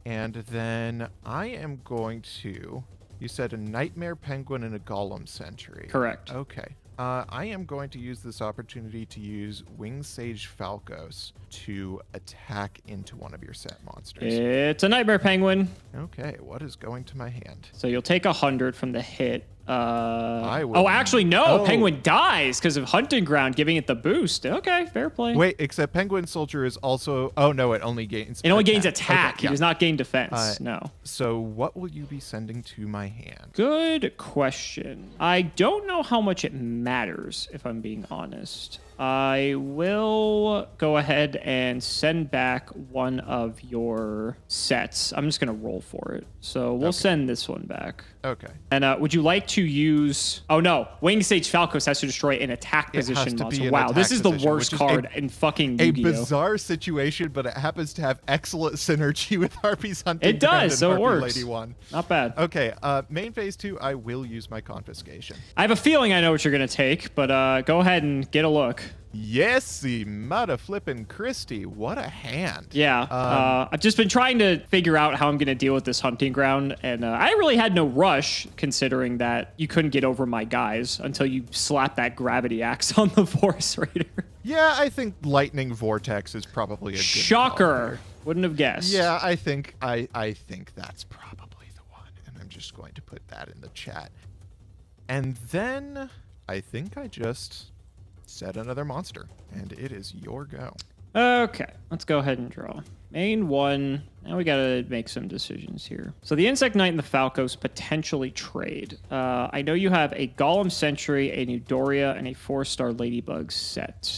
Speaker 2: And then I am going to... You said a Nightmare Penguin and a Golem Sentry.
Speaker 1: Correct.
Speaker 2: Okay. I am going to use this opportunity to use Wing Sage Falcos to attack into one of your set monsters.
Speaker 1: It's a Nightmare Penguin.
Speaker 2: Okay, what is going to my hand?
Speaker 1: So you'll take 100 from the hit.
Speaker 2: I will.
Speaker 1: Oh, actually, no.
Speaker 2: Oh.
Speaker 1: Penguin dies because of Hunting Ground giving it the boost. Okay, fair play.
Speaker 2: Wait, except Penguin Soldier is also... Oh, no, it only gains...
Speaker 1: It only gains attack.
Speaker 2: Okay,
Speaker 1: He
Speaker 2: yeah.
Speaker 1: does not gain defense. No.
Speaker 2: So what will you be sending to my hand?
Speaker 1: Good question. I don't know how much it matters, if I'm being honest. I will go ahead and send back one of your sets. I'm just going to roll for it. So we'll send this one back.
Speaker 2: Okay.
Speaker 1: And would you like to use... Oh, no. Wing Sage Falcos has to destroy an attack
Speaker 2: It has
Speaker 1: position
Speaker 2: to
Speaker 1: monster.
Speaker 2: be an
Speaker 1: Wow, this
Speaker 2: attack
Speaker 1: is the
Speaker 2: position,
Speaker 1: worst
Speaker 2: which is
Speaker 1: card in fucking
Speaker 2: A
Speaker 1: Yu-Gi-Oh!
Speaker 2: bizarre situation, but it happens to have excellent synergy with Harpy's Hunting
Speaker 1: It
Speaker 2: Ground
Speaker 1: does,
Speaker 2: and
Speaker 1: so it
Speaker 2: Harpy
Speaker 1: works.
Speaker 2: Lady 1.
Speaker 1: Not bad.
Speaker 2: Okay, main phase 2, I will use my Confiscation.
Speaker 1: I have a feeling I know what you're going to take, but go ahead and get a look.
Speaker 2: Yes, the Mudda Flippin' Christie. What a hand.
Speaker 1: Yeah, I've just been trying to figure out how I'm going to deal with this Hunting Ground, and I really had no rush, considering that you couldn't get over my guys until you slapped that Gravity Axe on the Force Raider.
Speaker 2: Yeah, I think Lightning Vortex is probably a good
Speaker 1: Shocker. Wouldn't have guessed.
Speaker 2: Yeah, I think that's probably the one, and I'm just going to put that in the chat. And then I think I just set another monster, and it is your go.
Speaker 1: Okay, let's go ahead and draw. Main one. Now we gotta make some decisions here. So the Insect Knight and the Falcos potentially trade. I know you have a Golem Sentry, a Newdoria, and a 4-star Ladybug set.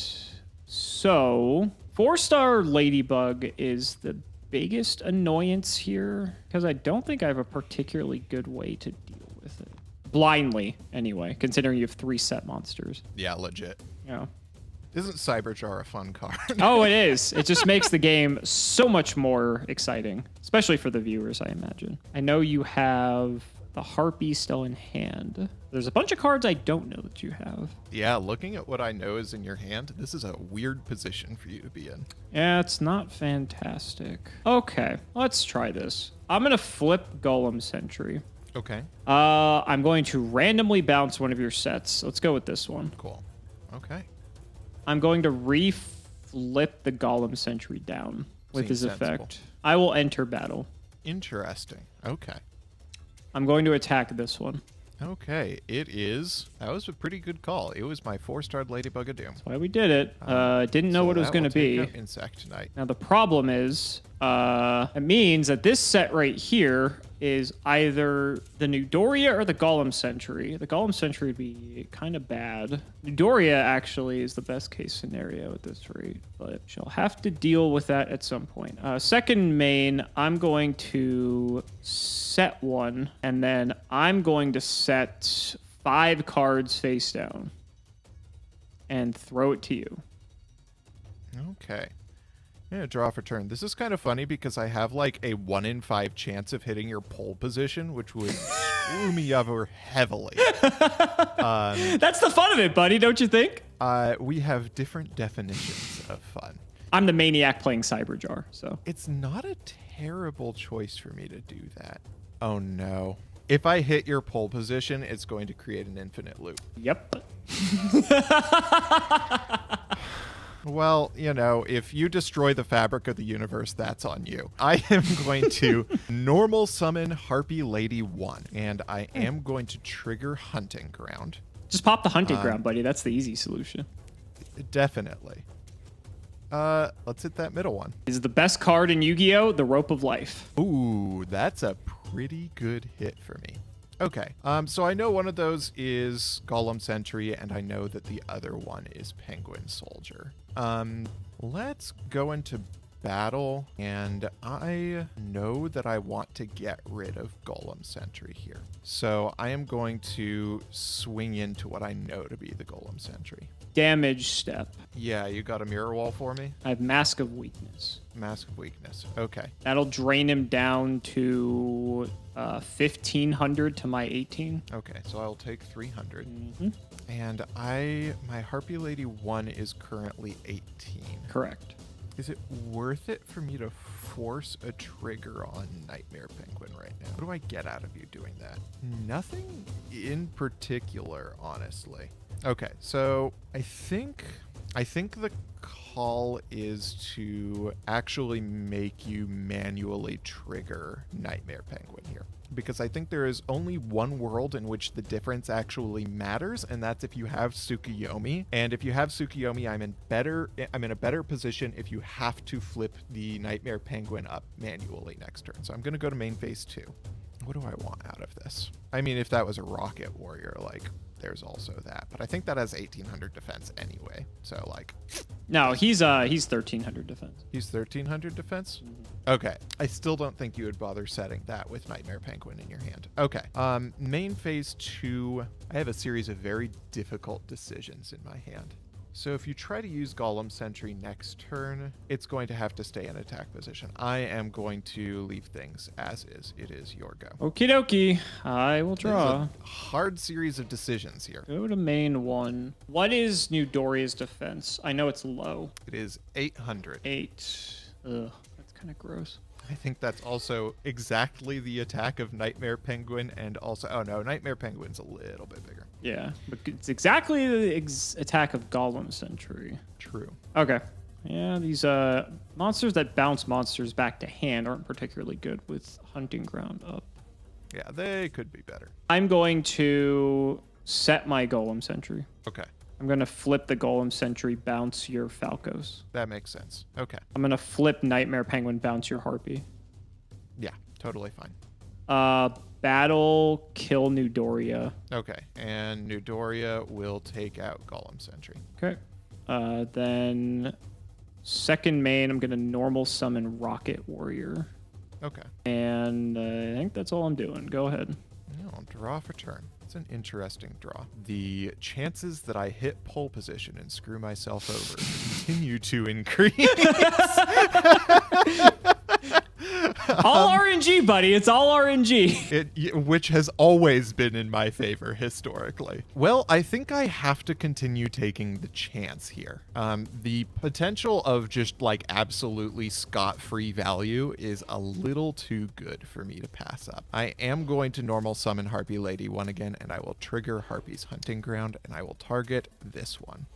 Speaker 1: So 4-star Ladybug is the biggest annoyance here, because I don't think I have a particularly good way to deal with it. Blindly, anyway, considering you have 3 set monsters.
Speaker 2: Yeah, legit.
Speaker 1: Yeah.
Speaker 2: Isn't Cyberjar a fun card?
Speaker 1: Oh, it is. It just makes the game so much more exciting, especially for the viewers, I imagine. I know you have the Harpy still in hand. There's a bunch of cards I don't know that you have.
Speaker 2: Yeah, looking at what I know is in your hand, this is a weird position for you to be in.
Speaker 1: Yeah, it's not fantastic. Okay, let's try this. I'm going to flip Golem Sentry.
Speaker 2: Okay.
Speaker 1: I'm going to randomly bounce one of your sets. Let's go with this one.
Speaker 2: Cool. Okay.
Speaker 1: I'm going to re-flip the Golem Sentry down with
Speaker 2: Seems
Speaker 1: his
Speaker 2: sensible.
Speaker 1: effect. I will enter battle.
Speaker 2: Interesting. Okay.
Speaker 1: I'm going to attack this one.
Speaker 2: Okay. That was a pretty good call. It was my 4-star Ladybug of Doom.
Speaker 1: That's why we did it. Didn't know what it was going to be.
Speaker 2: Insect Knight.
Speaker 1: Now the problem is, it means that this set right here is either the Newdoria or the Golem Sentry. The Golem Sentry would be kind of bad. Newdoria actually is the best case scenario at this rate, but she'll have to deal with that at some point. Second main, I'm going to set one, and then I'm going to set 5 cards face down and throw it to you.
Speaker 2: Okay. I'm gonna draw for turn. This is kind of funny because I have like a 1 in 5 chance of hitting your pole position, which would screw me over heavily.
Speaker 1: That's the fun of it, buddy, don't you think?
Speaker 2: We have different definitions of fun.
Speaker 1: I'm the maniac playing Cyberjar, so.
Speaker 2: It's not a terrible choice for me to do that. Oh no. If I hit your pole position, it's going to create an infinite loop.
Speaker 1: Yep.
Speaker 2: Well, you know, if you destroy the fabric of the universe, that's on you. I am going to normal summon Harpy Lady 1, and I am going to trigger Hunting Ground.
Speaker 1: Just pop the Hunting Ground, buddy. That's the easy solution.
Speaker 2: Definitely. Let's hit that middle one.
Speaker 1: Is the best card in Yu-Gi-Oh! The Rope of Life.
Speaker 2: Ooh, that's a pretty good hit for me. Okay, so I know one of those is Golem Sentry, and I know that the other one is Penguin Soldier. Let's go into battle, and I know that I want to get rid of Golem Sentry here. So I am going to swing into what I know to be the Golem Sentry.
Speaker 1: Damage step.
Speaker 2: Yeah, you got a mirror wall for me?
Speaker 1: I have Mask of Weakness.
Speaker 2: Mask of Weakness. Okay.
Speaker 1: That'll drain him down to 1,500 to my 18.
Speaker 2: Okay, so I'll take 300.
Speaker 1: Mm-hmm.
Speaker 2: And my Harpy Lady 1 is currently 18.
Speaker 1: Correct.
Speaker 2: Is it worth it for me to force a trigger on Nightmare Penguin right now? What do I get out of you doing that? Nothing in particular, honestly. Okay, so I think the call is to actually make you manually trigger Nightmare Penguin here. Because I think there is only one world in which the difference actually matters, and that's if you have Tsukuyomi. And if you have Tsukuyomi, I'm in a better position if you have to flip the Nightmare Penguin up manually next turn. So I'm gonna go to main phase 2. What do I want out of this? I mean, if that was a Rocket Warrior, like, there's also that. But I think that has 1800 defense anyway. So, like...
Speaker 1: No, he's 1300 defense.
Speaker 2: He's 1300 defense? Okay. I still don't think you would bother setting that with Nightmare Penguin in your hand. Okay. Main phase 2, I have a series of very difficult decisions in my hand. So if you try to use Golem Sentry next turn, it's going to have to stay in attack position. I am going to leave things as is. It is your go.
Speaker 1: Okie dokie. I will draw.
Speaker 2: It's a hard series of decisions here.
Speaker 1: Go to main 1. What is New Doria's defense? I know it's low.
Speaker 2: It is 800.
Speaker 1: 8. Ugh, that's kind of gross.
Speaker 2: I think that's also exactly the attack of Nightmare Penguin, and also, oh no, Nightmare Penguin's a little bit bigger.
Speaker 1: Yeah, but it's exactly the attack of Golem Sentry.
Speaker 2: True.
Speaker 1: Okay. Yeah, these monsters that bounce monsters back to hand aren't particularly good with Hunting Ground up.
Speaker 2: Yeah, they could be better.
Speaker 1: I'm going to set my Golem Sentry.
Speaker 2: Okay.
Speaker 1: I'm going to flip the Golem Sentry, bounce your Falcos.
Speaker 2: That makes sense. Okay.
Speaker 1: I'm going to flip Nightmare Penguin, bounce your Harpy.
Speaker 2: Yeah, totally fine.
Speaker 1: Battle, kill New Doria.
Speaker 2: Okay, and New Doria will take out Golem Sentry.
Speaker 1: Okay. Then second main, I'm going to normal summon Rocket Warrior.
Speaker 2: Okay.
Speaker 1: And I think that's all I'm doing. Go ahead.
Speaker 2: I'll draw for turn. It's an interesting draw. The chances that I hit pole position and screw myself over continue to increase.
Speaker 1: All RNG, buddy. It's all RNG.
Speaker 2: Which has always been in my favor historically. Well, I think I have to continue taking the chance here. The potential of just like absolutely scot-free value is a little too good for me to pass up. I am going to normal summon Harpy Lady 1 again, and I will trigger Harpy's Hunting Ground, and I will target this one.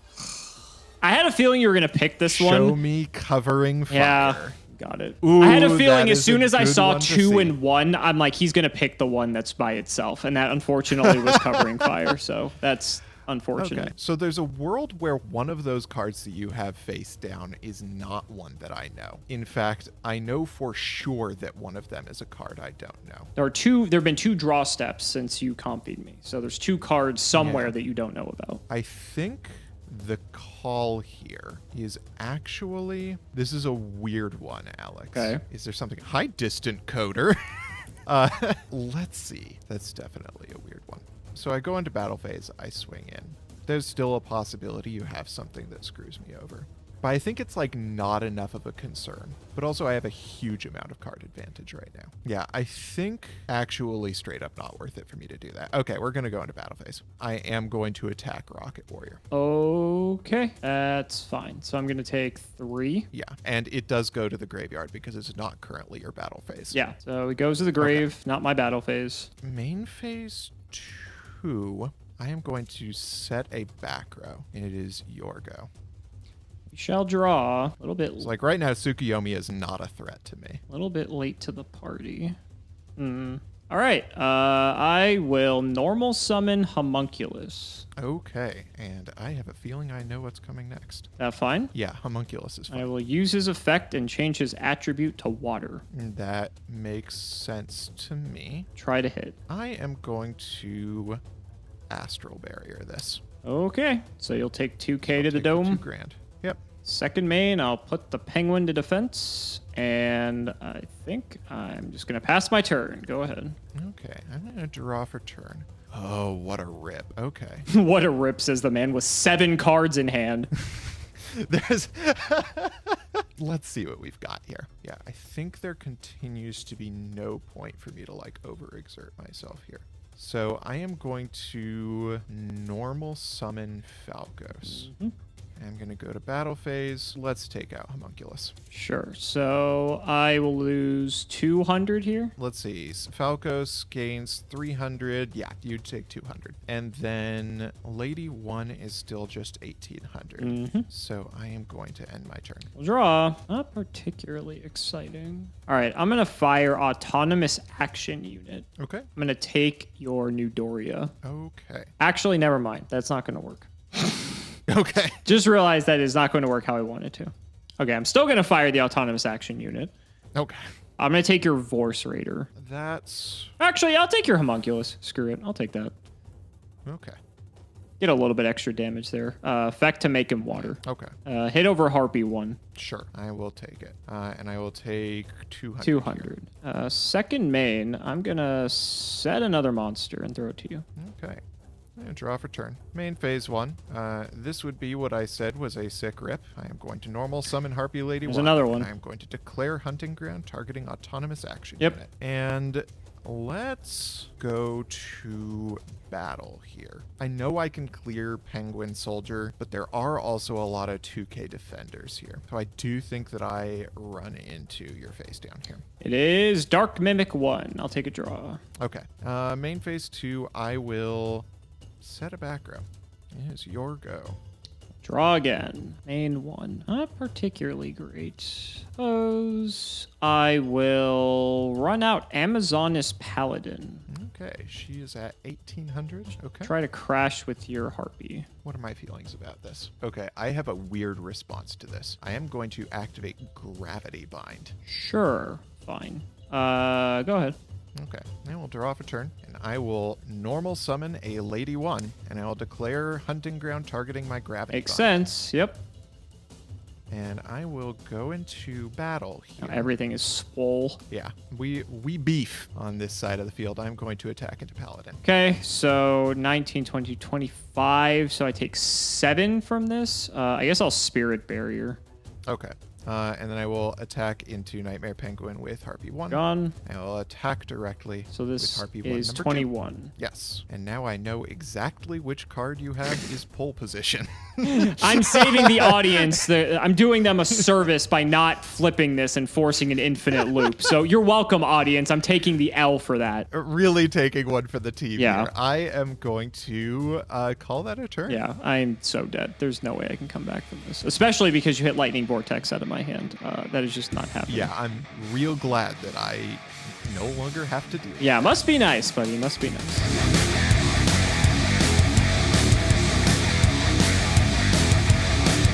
Speaker 1: I had a feeling you were going to pick this one.
Speaker 2: Show me covering fire.
Speaker 1: Yeah. Got it.
Speaker 2: Ooh,
Speaker 1: I had a feeling
Speaker 2: that
Speaker 1: as
Speaker 2: is
Speaker 1: soon
Speaker 2: a
Speaker 1: as I
Speaker 2: good
Speaker 1: saw
Speaker 2: one to
Speaker 1: 2
Speaker 2: see.
Speaker 1: and 1, I'm like, he's going to pick the one that's by itself. And that unfortunately was covering fire. So that's unfortunate.
Speaker 2: Okay. So there's a world where one of those cards that you have face down is not one that I know. In fact, I know for sure that one of them is a card I don't know.
Speaker 1: There have been 2 draw steps since you compied me. So there's 2 cards somewhere that you don't know about.
Speaker 2: I think the call here is actually, this is a weird one, Alex.
Speaker 1: Okay.
Speaker 2: Is there something? Hi, distant coder. Let's see. That's definitely a weird one. So I go into battle phase, I swing in. There's still a possibility you have something that screws me over. But I think it's like not enough of a concern. But also I have a huge amount of card advantage right now. Yeah, I think actually straight up not worth it for me to do that. Okay, we're going to go into battle phase. I am going to attack Rocket Warrior.
Speaker 1: Okay, that's fine. So I'm going to take 3.
Speaker 2: Yeah, and it does go to the graveyard because it's not currently your battle phase.
Speaker 1: Yeah, so it goes to the grave, not my battle phase.
Speaker 2: Main phase 2, I am going to set a back row, and it is your go.
Speaker 1: We shall draw a little bit.
Speaker 2: So like right now, Tsukuyomi is not a threat to me.
Speaker 1: A little bit late to the party. All right. I will normal summon Homunculus.
Speaker 2: Okay, and I have a feeling I know what's coming next.
Speaker 1: That fine?
Speaker 2: Yeah, Homunculus is fine.
Speaker 1: I will use his effect and change his attribute to water.
Speaker 2: That makes sense to me.
Speaker 1: Try to hit.
Speaker 2: I am going to Astral Barrier this.
Speaker 1: Okay. So you'll take 2K to the
Speaker 2: Take
Speaker 1: dome.
Speaker 2: $2 grand. Yep.
Speaker 1: Second main, I'll put the penguin to defense. And I think I'm just going to pass my turn. Go ahead.
Speaker 2: Okay, I'm going to draw for turn. Oh, what a rip. Okay.
Speaker 1: What a rip, says the man with 7 cards in hand.
Speaker 2: There's... Let's see what we've got here. Yeah, I think there continues to be no point for me to like overexert myself here. So I am going to normal summon Falcos. I'm going to go to battle phase. Let's take out Homunculus.
Speaker 1: Sure. So I will lose 200 here.
Speaker 2: Let's see. Falcos gains 300. Yeah, you'd take 200. And then Lady 1 is still just 1800. So I am going to end my turn.
Speaker 1: We'll draw. Not particularly exciting. All right. I'm going to fire Autonomous Action Unit.
Speaker 2: Okay.
Speaker 1: I'm going to take your new Doria.
Speaker 2: Okay.
Speaker 1: Actually, never mind. That's not going to work.
Speaker 2: Okay.
Speaker 1: Just realized that is not going to work how I want it to. Okay, I'm still going to fire the Autonomous Action Unit.
Speaker 2: Okay.
Speaker 1: I'm going to take your Vorse Raider.
Speaker 2: That's...
Speaker 1: Actually, I'll take your Homunculus. Screw it. I'll take that.
Speaker 2: Okay.
Speaker 1: Get a little bit extra damage there. Effect to make him water.
Speaker 2: Okay.
Speaker 1: Hit over Harpy 1.
Speaker 2: Sure. I will take it. And I will take 200.
Speaker 1: 200. Second main, I'm going to set another monster and throw it to you.
Speaker 2: Okay. And draw for turn. Main phase 1. This would be what I said was a sick rip. I am going to normal summon Harpy Lady 1.
Speaker 1: There's another one.
Speaker 2: I am going to declare Hunting Ground targeting Autonomous Action
Speaker 1: Yep.
Speaker 2: Unit. And let's go to battle here. I know I can clear Penguin Soldier, but there are also a lot of 2K defenders here. So I do think that I run into your face down here.
Speaker 1: It is Dark Mimic 1. I'll take a draw.
Speaker 2: Okay. Main phase 2, I will set a back row. It is your go.
Speaker 1: Draw again. Main 1. Not particularly great. Suppose I will run out Amazoness Paladin.
Speaker 2: Okay, she is at 1800. Okay.
Speaker 1: Try to crash with your Harpy.
Speaker 2: What are my feelings about this? Okay, I have a weird response to this. I am going to activate Gravity Bind.
Speaker 1: Sure. Fine. Go ahead.
Speaker 2: Okay, I will draw for turn, and I will normal summon a Lady 1, and I will declare Hunting Ground targeting my Gravity
Speaker 1: Makes
Speaker 2: Bind.
Speaker 1: sense. Yep.
Speaker 2: And I will go into battle here.
Speaker 1: Now everything is swole.
Speaker 2: Yeah, we beef on this side of the field. I'm going to attack into Paladin.
Speaker 1: Okay, so 19, 20, 25. So I take 7 from this. I guess I'll Spirit Barrier.
Speaker 2: Okay. And then I will attack into Nightmare Penguin with Harpy 1.
Speaker 1: Gone.
Speaker 2: I will attack directly
Speaker 1: So
Speaker 2: with
Speaker 1: this
Speaker 2: Harpy 1
Speaker 1: is
Speaker 2: number
Speaker 1: 21.
Speaker 2: 2. Yes. And now I know exactly which card you have is pole position.
Speaker 1: I'm saving the audience. I'm doing them a service by not flipping this and forcing an infinite loop. So you're welcome, audience. I'm taking the L for that.
Speaker 2: Really taking one for the team
Speaker 1: Yeah.
Speaker 2: here. I am going to call that a turn.
Speaker 1: Yeah, I'm so dead. There's no way I can come back from this. Especially because you hit Lightning Vortex out of my hand. That is just not happening.
Speaker 2: Yeah, I'm real glad that I no longer have to do it.
Speaker 1: Yeah, must be nice, buddy. Must be nice.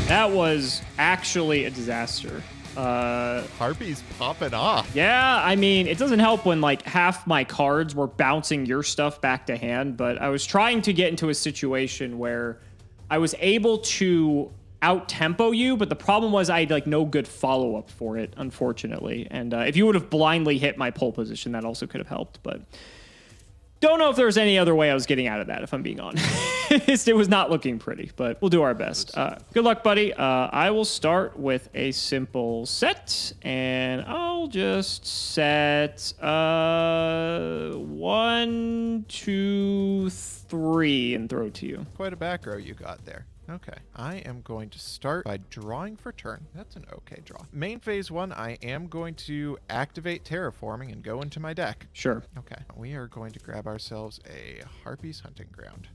Speaker 1: That was actually a disaster.
Speaker 2: Harpy's popping off.
Speaker 1: Yeah, I mean, it doesn't help when like half my cards were bouncing your stuff back to hand, but I was trying to get into a situation where I was able to out-tempo you, but the problem was I had like no good follow-up for it, unfortunately. And if you would have blindly hit my pole position, that also could have helped, but don't know if there was any other way I was getting out of that, if I'm being honest. It was not looking pretty, but we'll do our best. Good luck, buddy. I will start with a simple set, and I'll just set 1, 2, 3 and throw to you.
Speaker 2: Quite a back row you got there. Okay, I am going to start by drawing for turn. That's an okay draw. Main phase 1, I am going to activate Terraforming and go into my deck.
Speaker 1: Sure.
Speaker 2: Okay, we are going to grab ourselves a Harpy's Hunting Ground.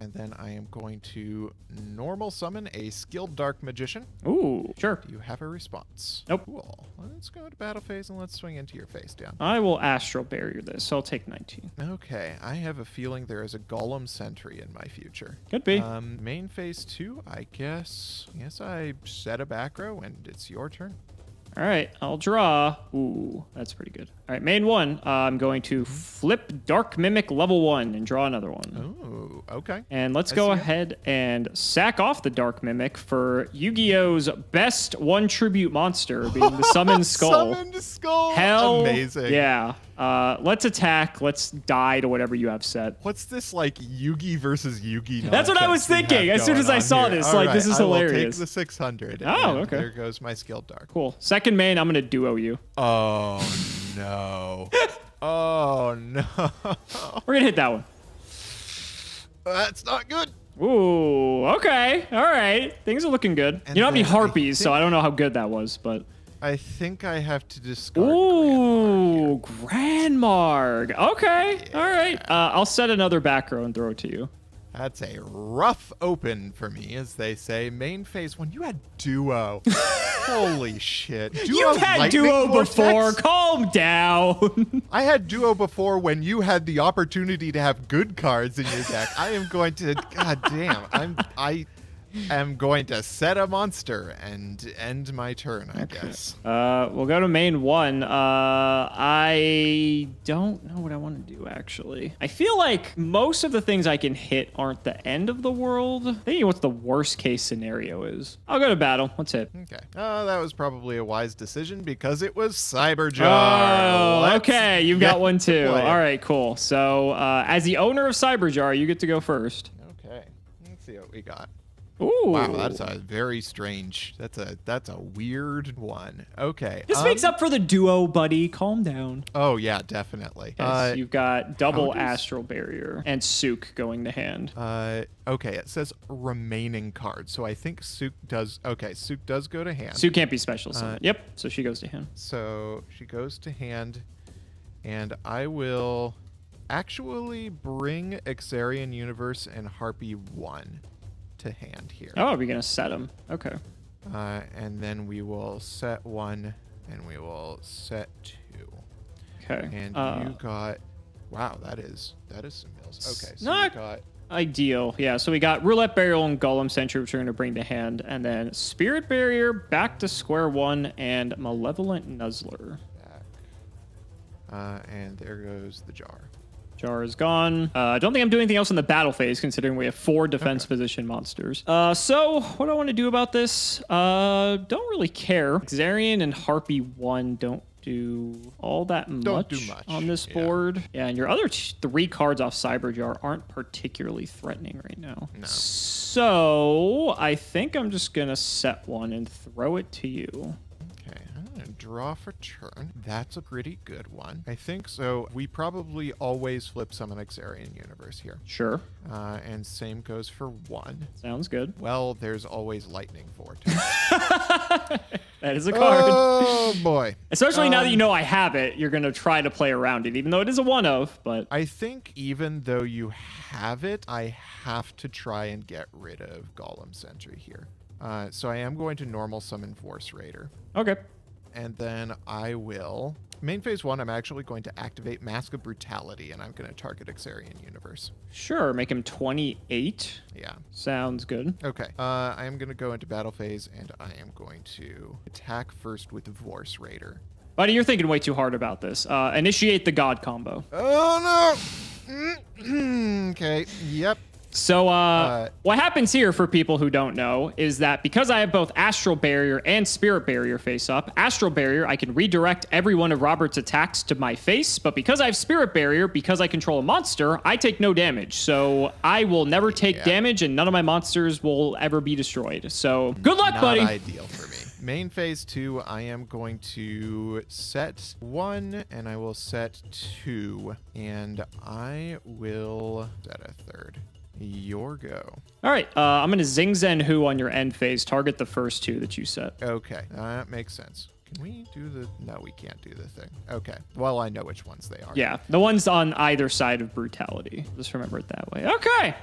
Speaker 2: And then I am going to normal summon a skilled Dark Magician.
Speaker 1: Ooh, sure.
Speaker 2: Do you have a response?
Speaker 1: Nope.
Speaker 2: Cool. Let's go to battle phase and let's swing into your face down.
Speaker 1: I will Astral Barrier this, so I'll take 19.
Speaker 2: Okay, I have a feeling there is a Golem Sentry in my future.
Speaker 1: Could be.
Speaker 2: Main phase 2, I guess I set a back row and it's your turn.
Speaker 1: All right, I'll draw. Ooh, that's pretty good. All right, main 1, I'm going to flip Dark Mimic level 1 and draw another one.
Speaker 2: Ooh, okay.
Speaker 1: And let's go ahead and sack off the Dark Mimic for Yu-Gi-Oh's best 1 tribute monster, being the Summoned Skull.
Speaker 2: Summoned Skull!
Speaker 1: Hell
Speaker 2: Amazing.
Speaker 1: yeah. Let's attack. Let's die to whatever you have set.
Speaker 2: What's this, like, Yugi versus Yugi?
Speaker 1: That's what I was thinking as soon as I saw this.
Speaker 2: All
Speaker 1: Like, this is
Speaker 2: I will
Speaker 1: hilarious.
Speaker 2: take the 600.
Speaker 1: Oh,
Speaker 2: and
Speaker 1: okay.
Speaker 2: There goes my skilled Dark.
Speaker 1: Cool. Second main, I'm going to duo you.
Speaker 2: Oh, no. Oh, no.
Speaker 1: We're going to hit that one.
Speaker 2: That's not good.
Speaker 1: Ooh, okay. All right. Things are looking good.
Speaker 2: And
Speaker 1: You don't have any
Speaker 2: then I
Speaker 1: harpies, so
Speaker 2: think-
Speaker 1: I don't know how good that was, but...
Speaker 2: I think I have to discard.
Speaker 1: Ooh, Grandmarg. Okay. All right. I'll set another back row and throw it to you.
Speaker 2: That's a rough open for me, as they say. Main phase 1, you had duo. Holy shit. Duo
Speaker 1: You've had
Speaker 2: lightning
Speaker 1: duo
Speaker 2: vortex?
Speaker 1: before. Calm down.
Speaker 2: I had duo before when you had the opportunity to have good cards in your deck. I am going to, god damn, I am going to set a monster and end my turn, I guess.
Speaker 1: We'll go to main 1. I don't know what I want to do, actually. I feel like most of the things I can hit aren't the end of the world. Thinking what's the worst case scenario is. I'll go to battle. Let's hit.
Speaker 2: Okay. That was probably a wise decision because it was Cyberjar.
Speaker 1: Oh, okay. You've got one too.
Speaker 2: play it.
Speaker 1: All right, cool. So as the owner of Cyberjar, you get to go first.
Speaker 2: Okay. Let's see what we got.
Speaker 1: Ooh.
Speaker 2: Wow, that's a very strange. That's a weird one. Okay.
Speaker 1: This makes up for the duo, buddy. Calm down.
Speaker 2: Oh yeah, definitely.
Speaker 1: Yes, you've got double
Speaker 2: how does-
Speaker 1: Astral Barrier and Sook going to hand.
Speaker 2: Okay, it says remaining cards. So I think Sook does. Okay, Sook does go to hand.
Speaker 1: Sook can't be special summon. Yep, so she goes to hand.
Speaker 2: So she goes to hand, and I will actually bring Exarian Universe and Harpy 1 to hand here.
Speaker 1: Oh, we're going to set them. Okay.
Speaker 2: And then we will set 1, and we will set 2.
Speaker 1: Okay.
Speaker 2: And you got, wow, that is some mills. Okay, so
Speaker 1: not-
Speaker 2: you got
Speaker 1: Ideal. Yeah, so we got Roulette Burial and Golem Sentry, which we're going to bring to hand, and then Spirit Barrier, back to square 1, and Malevolent Nuzzler.
Speaker 2: back. And there goes the jar.
Speaker 1: Jar is gone. I don't think I'm doing anything else in the battle phase, considering we have 4 defense position monsters. So what do I want to do about this? Don't really care. Xarian and Harpy 1 don't do all that
Speaker 2: Don't do much,
Speaker 1: on this
Speaker 2: yeah.
Speaker 1: board. Yeah, and your other 3 cards off Cyberjar aren't particularly threatening right now.
Speaker 2: No.
Speaker 1: So I think I'm just going to set 1 and throw it to you.
Speaker 2: Okay, I'm going to draw for turn. That's a pretty good one. I think so. We probably always flip summon Xarian Universe here.
Speaker 1: Sure.
Speaker 2: And same goes for 1.
Speaker 1: Sounds good.
Speaker 2: Well, there's always Lightning Vortex.
Speaker 1: That is a card.
Speaker 2: Oh, boy.
Speaker 1: Especially now that you know I have it, you're going to try to play around it, even though it is a one-of, but...
Speaker 2: I think even though you have it, I have to try and get rid of Golem Sentry here. So I am going to normal summon Force Raider.
Speaker 1: Okay.
Speaker 2: And then I will... Main phase 1, I'm actually going to activate Mask of Brutality, and I'm going to target Xarian Universe.
Speaker 1: Sure, make him 28.
Speaker 2: Yeah.
Speaker 1: Sounds good.
Speaker 2: Okay. I am going to go into battle phase, and I am going to attack first with Force Raider.
Speaker 1: Buddy, you're thinking way too hard about this. Initiate the God combo.
Speaker 2: Oh, no! Okay. Yep.
Speaker 1: So, what happens here, for people who don't know, is that because I have both Astral Barrier and Spirit Barrier face up, Astral Barrier, I can redirect every one of Robert's attacks to my face, but because I have Spirit Barrier, because I control a monster, I take no damage. So, I will never take damage, and none of my monsters will ever be destroyed. So, good luck,
Speaker 2: Not
Speaker 1: buddy.
Speaker 2: ideal for me. Main phase 2, I am going to set 1, and I will set 2, and I will set a 3rd. Your go.
Speaker 1: All right, I'm going to Zing Zen Hu on your end phase. Target the first 2 that you set.
Speaker 2: Okay, that makes sense. Can we do the... No, we can't do the thing. Okay. Well, I know which ones they are.
Speaker 1: Yeah, the ones on either side of Brutality. Just remember it that way. Okay,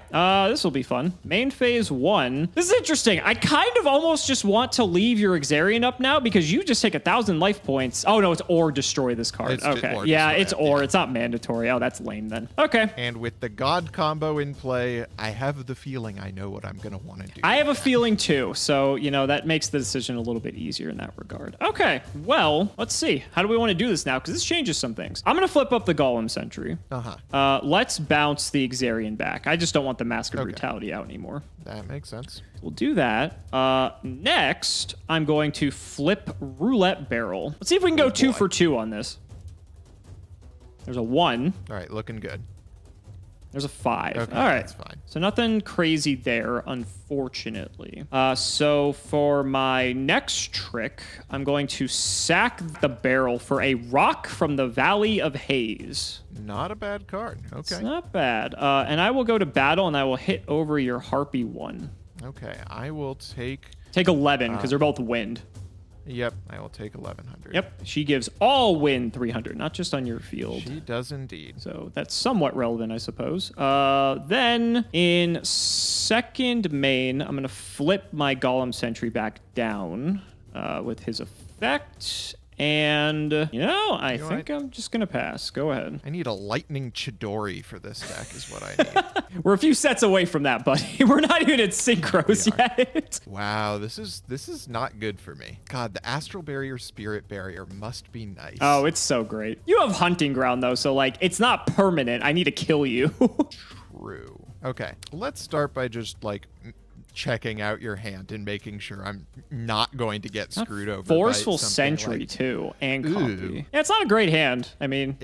Speaker 1: this will be fun. Main phase 1. This is interesting. I kind of almost just want to leave your Xarian up now because you just take 1,000 life points. Oh, no, it's or destroy this card.
Speaker 2: It's
Speaker 1: okay.
Speaker 2: or
Speaker 1: Yeah,
Speaker 2: destroy
Speaker 1: it's
Speaker 2: it,
Speaker 1: or.
Speaker 2: yeah.
Speaker 1: It's not mandatory. Oh, that's lame then. Okay.
Speaker 2: And with the God combo in play, I have the feeling I know what I'm going to want to do.
Speaker 1: I have a feeling too, so, you know, that makes the decision a little bit easier in that regard. Okay, well, let's see. How do we want to do this now? Because this changes some things. I'm going to flip up the Golem Sentry. Let's bounce the Xarian back. I just don't want the Mask of Brutality out anymore.
Speaker 2: That makes sense.
Speaker 1: We'll do that. Next, I'm going to flip Roulette Barrel. Let's see if we can go 2 for 2 on this. There's a 1.
Speaker 2: All right, looking good.
Speaker 1: There's a 5.
Speaker 2: Okay,
Speaker 1: All right.
Speaker 2: that's fine.
Speaker 1: So nothing crazy there, unfortunately. So for my next trick, I'm going to sack the barrel for a rock from the Valley of Haze.
Speaker 2: Not a bad card. Okay.
Speaker 1: It's not bad. And I will go to battle, and I will hit over your Harpy 1.
Speaker 2: Okay, I will take...
Speaker 1: Take 11, because they're both wind.
Speaker 2: Yep, I will take 1100.
Speaker 1: Yep, she gives all wind 300, not just on your field.
Speaker 2: She does indeed.
Speaker 1: So that's somewhat relevant, I suppose. Then in second main, I'm going to flip my Golem Sentry back down with his effect. And, I think I'm just going to pass. Go ahead.
Speaker 2: I need a Lightning Chidori for this deck is what I need.
Speaker 1: We're a few sets away from that, buddy. We're not even at synchros yet.
Speaker 2: Wow, this is not good for me. God, the Astral Barrier, Spirit Barrier must be nice.
Speaker 1: Oh, it's so great. You have Hunting Ground, though, so, it's not permanent. I need to kill you.
Speaker 2: True. Okay, let's start by just, checking out your hand and making sure I'm not going to get screwed over.
Speaker 1: Forceful
Speaker 2: by
Speaker 1: Sentry, too, and
Speaker 2: Ooh.
Speaker 1: Comfy. Yeah, it's not a great hand. I mean...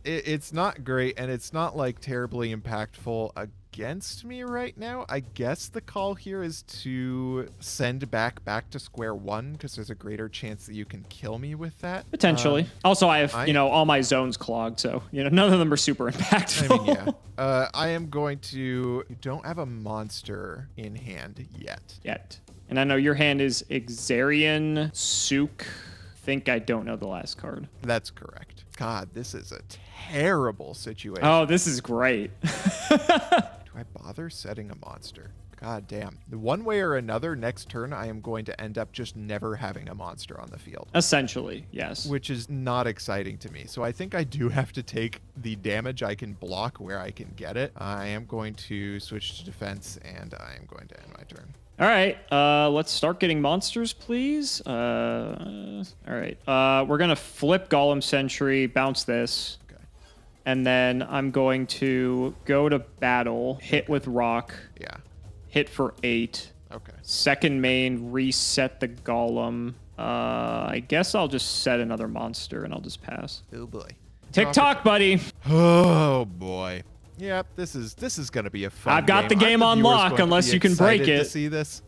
Speaker 2: It's not great, and it's not, terribly impactful against me right now. I guess the call here is to send back to square one, because there's a greater chance that you can kill me with that.
Speaker 1: Potentially. Also, I have, all my zones clogged, so, none of them are super impactful.
Speaker 2: I mean, yeah. I am going to... You don't have a monster in hand yet.
Speaker 1: And I know your hand is Exarian, Sook. Think I don't know the last card.
Speaker 2: That's correct. God, this is a terrible situation.
Speaker 1: Oh, this is great.
Speaker 2: Do I bother setting a monster? God damn. One way or another, next turn, I am going to end up just never having a monster on the field.
Speaker 1: Essentially, yes.
Speaker 2: Which is not exciting to me. So I think I do have to take the damage I can block where I can get it. I am going to switch to defense, and I am going to end my turn.
Speaker 1: All right, let's start getting monsters, please. All right, we're going to flip Golem Sentry, bounce this.
Speaker 2: Okay.
Speaker 1: And then I'm going to go to battle, hit with rock.
Speaker 2: Yeah.
Speaker 1: Hit for 8.
Speaker 2: Okay.
Speaker 1: Second main, reset the Golem. I guess I'll just set another monster, and I'll just pass.
Speaker 2: Oh, boy.
Speaker 1: Tick-tock, buddy.
Speaker 2: Oh, boy. Yep, this is gonna be a fun
Speaker 1: I've got the game on lock, unless you can break it.
Speaker 2: To see this.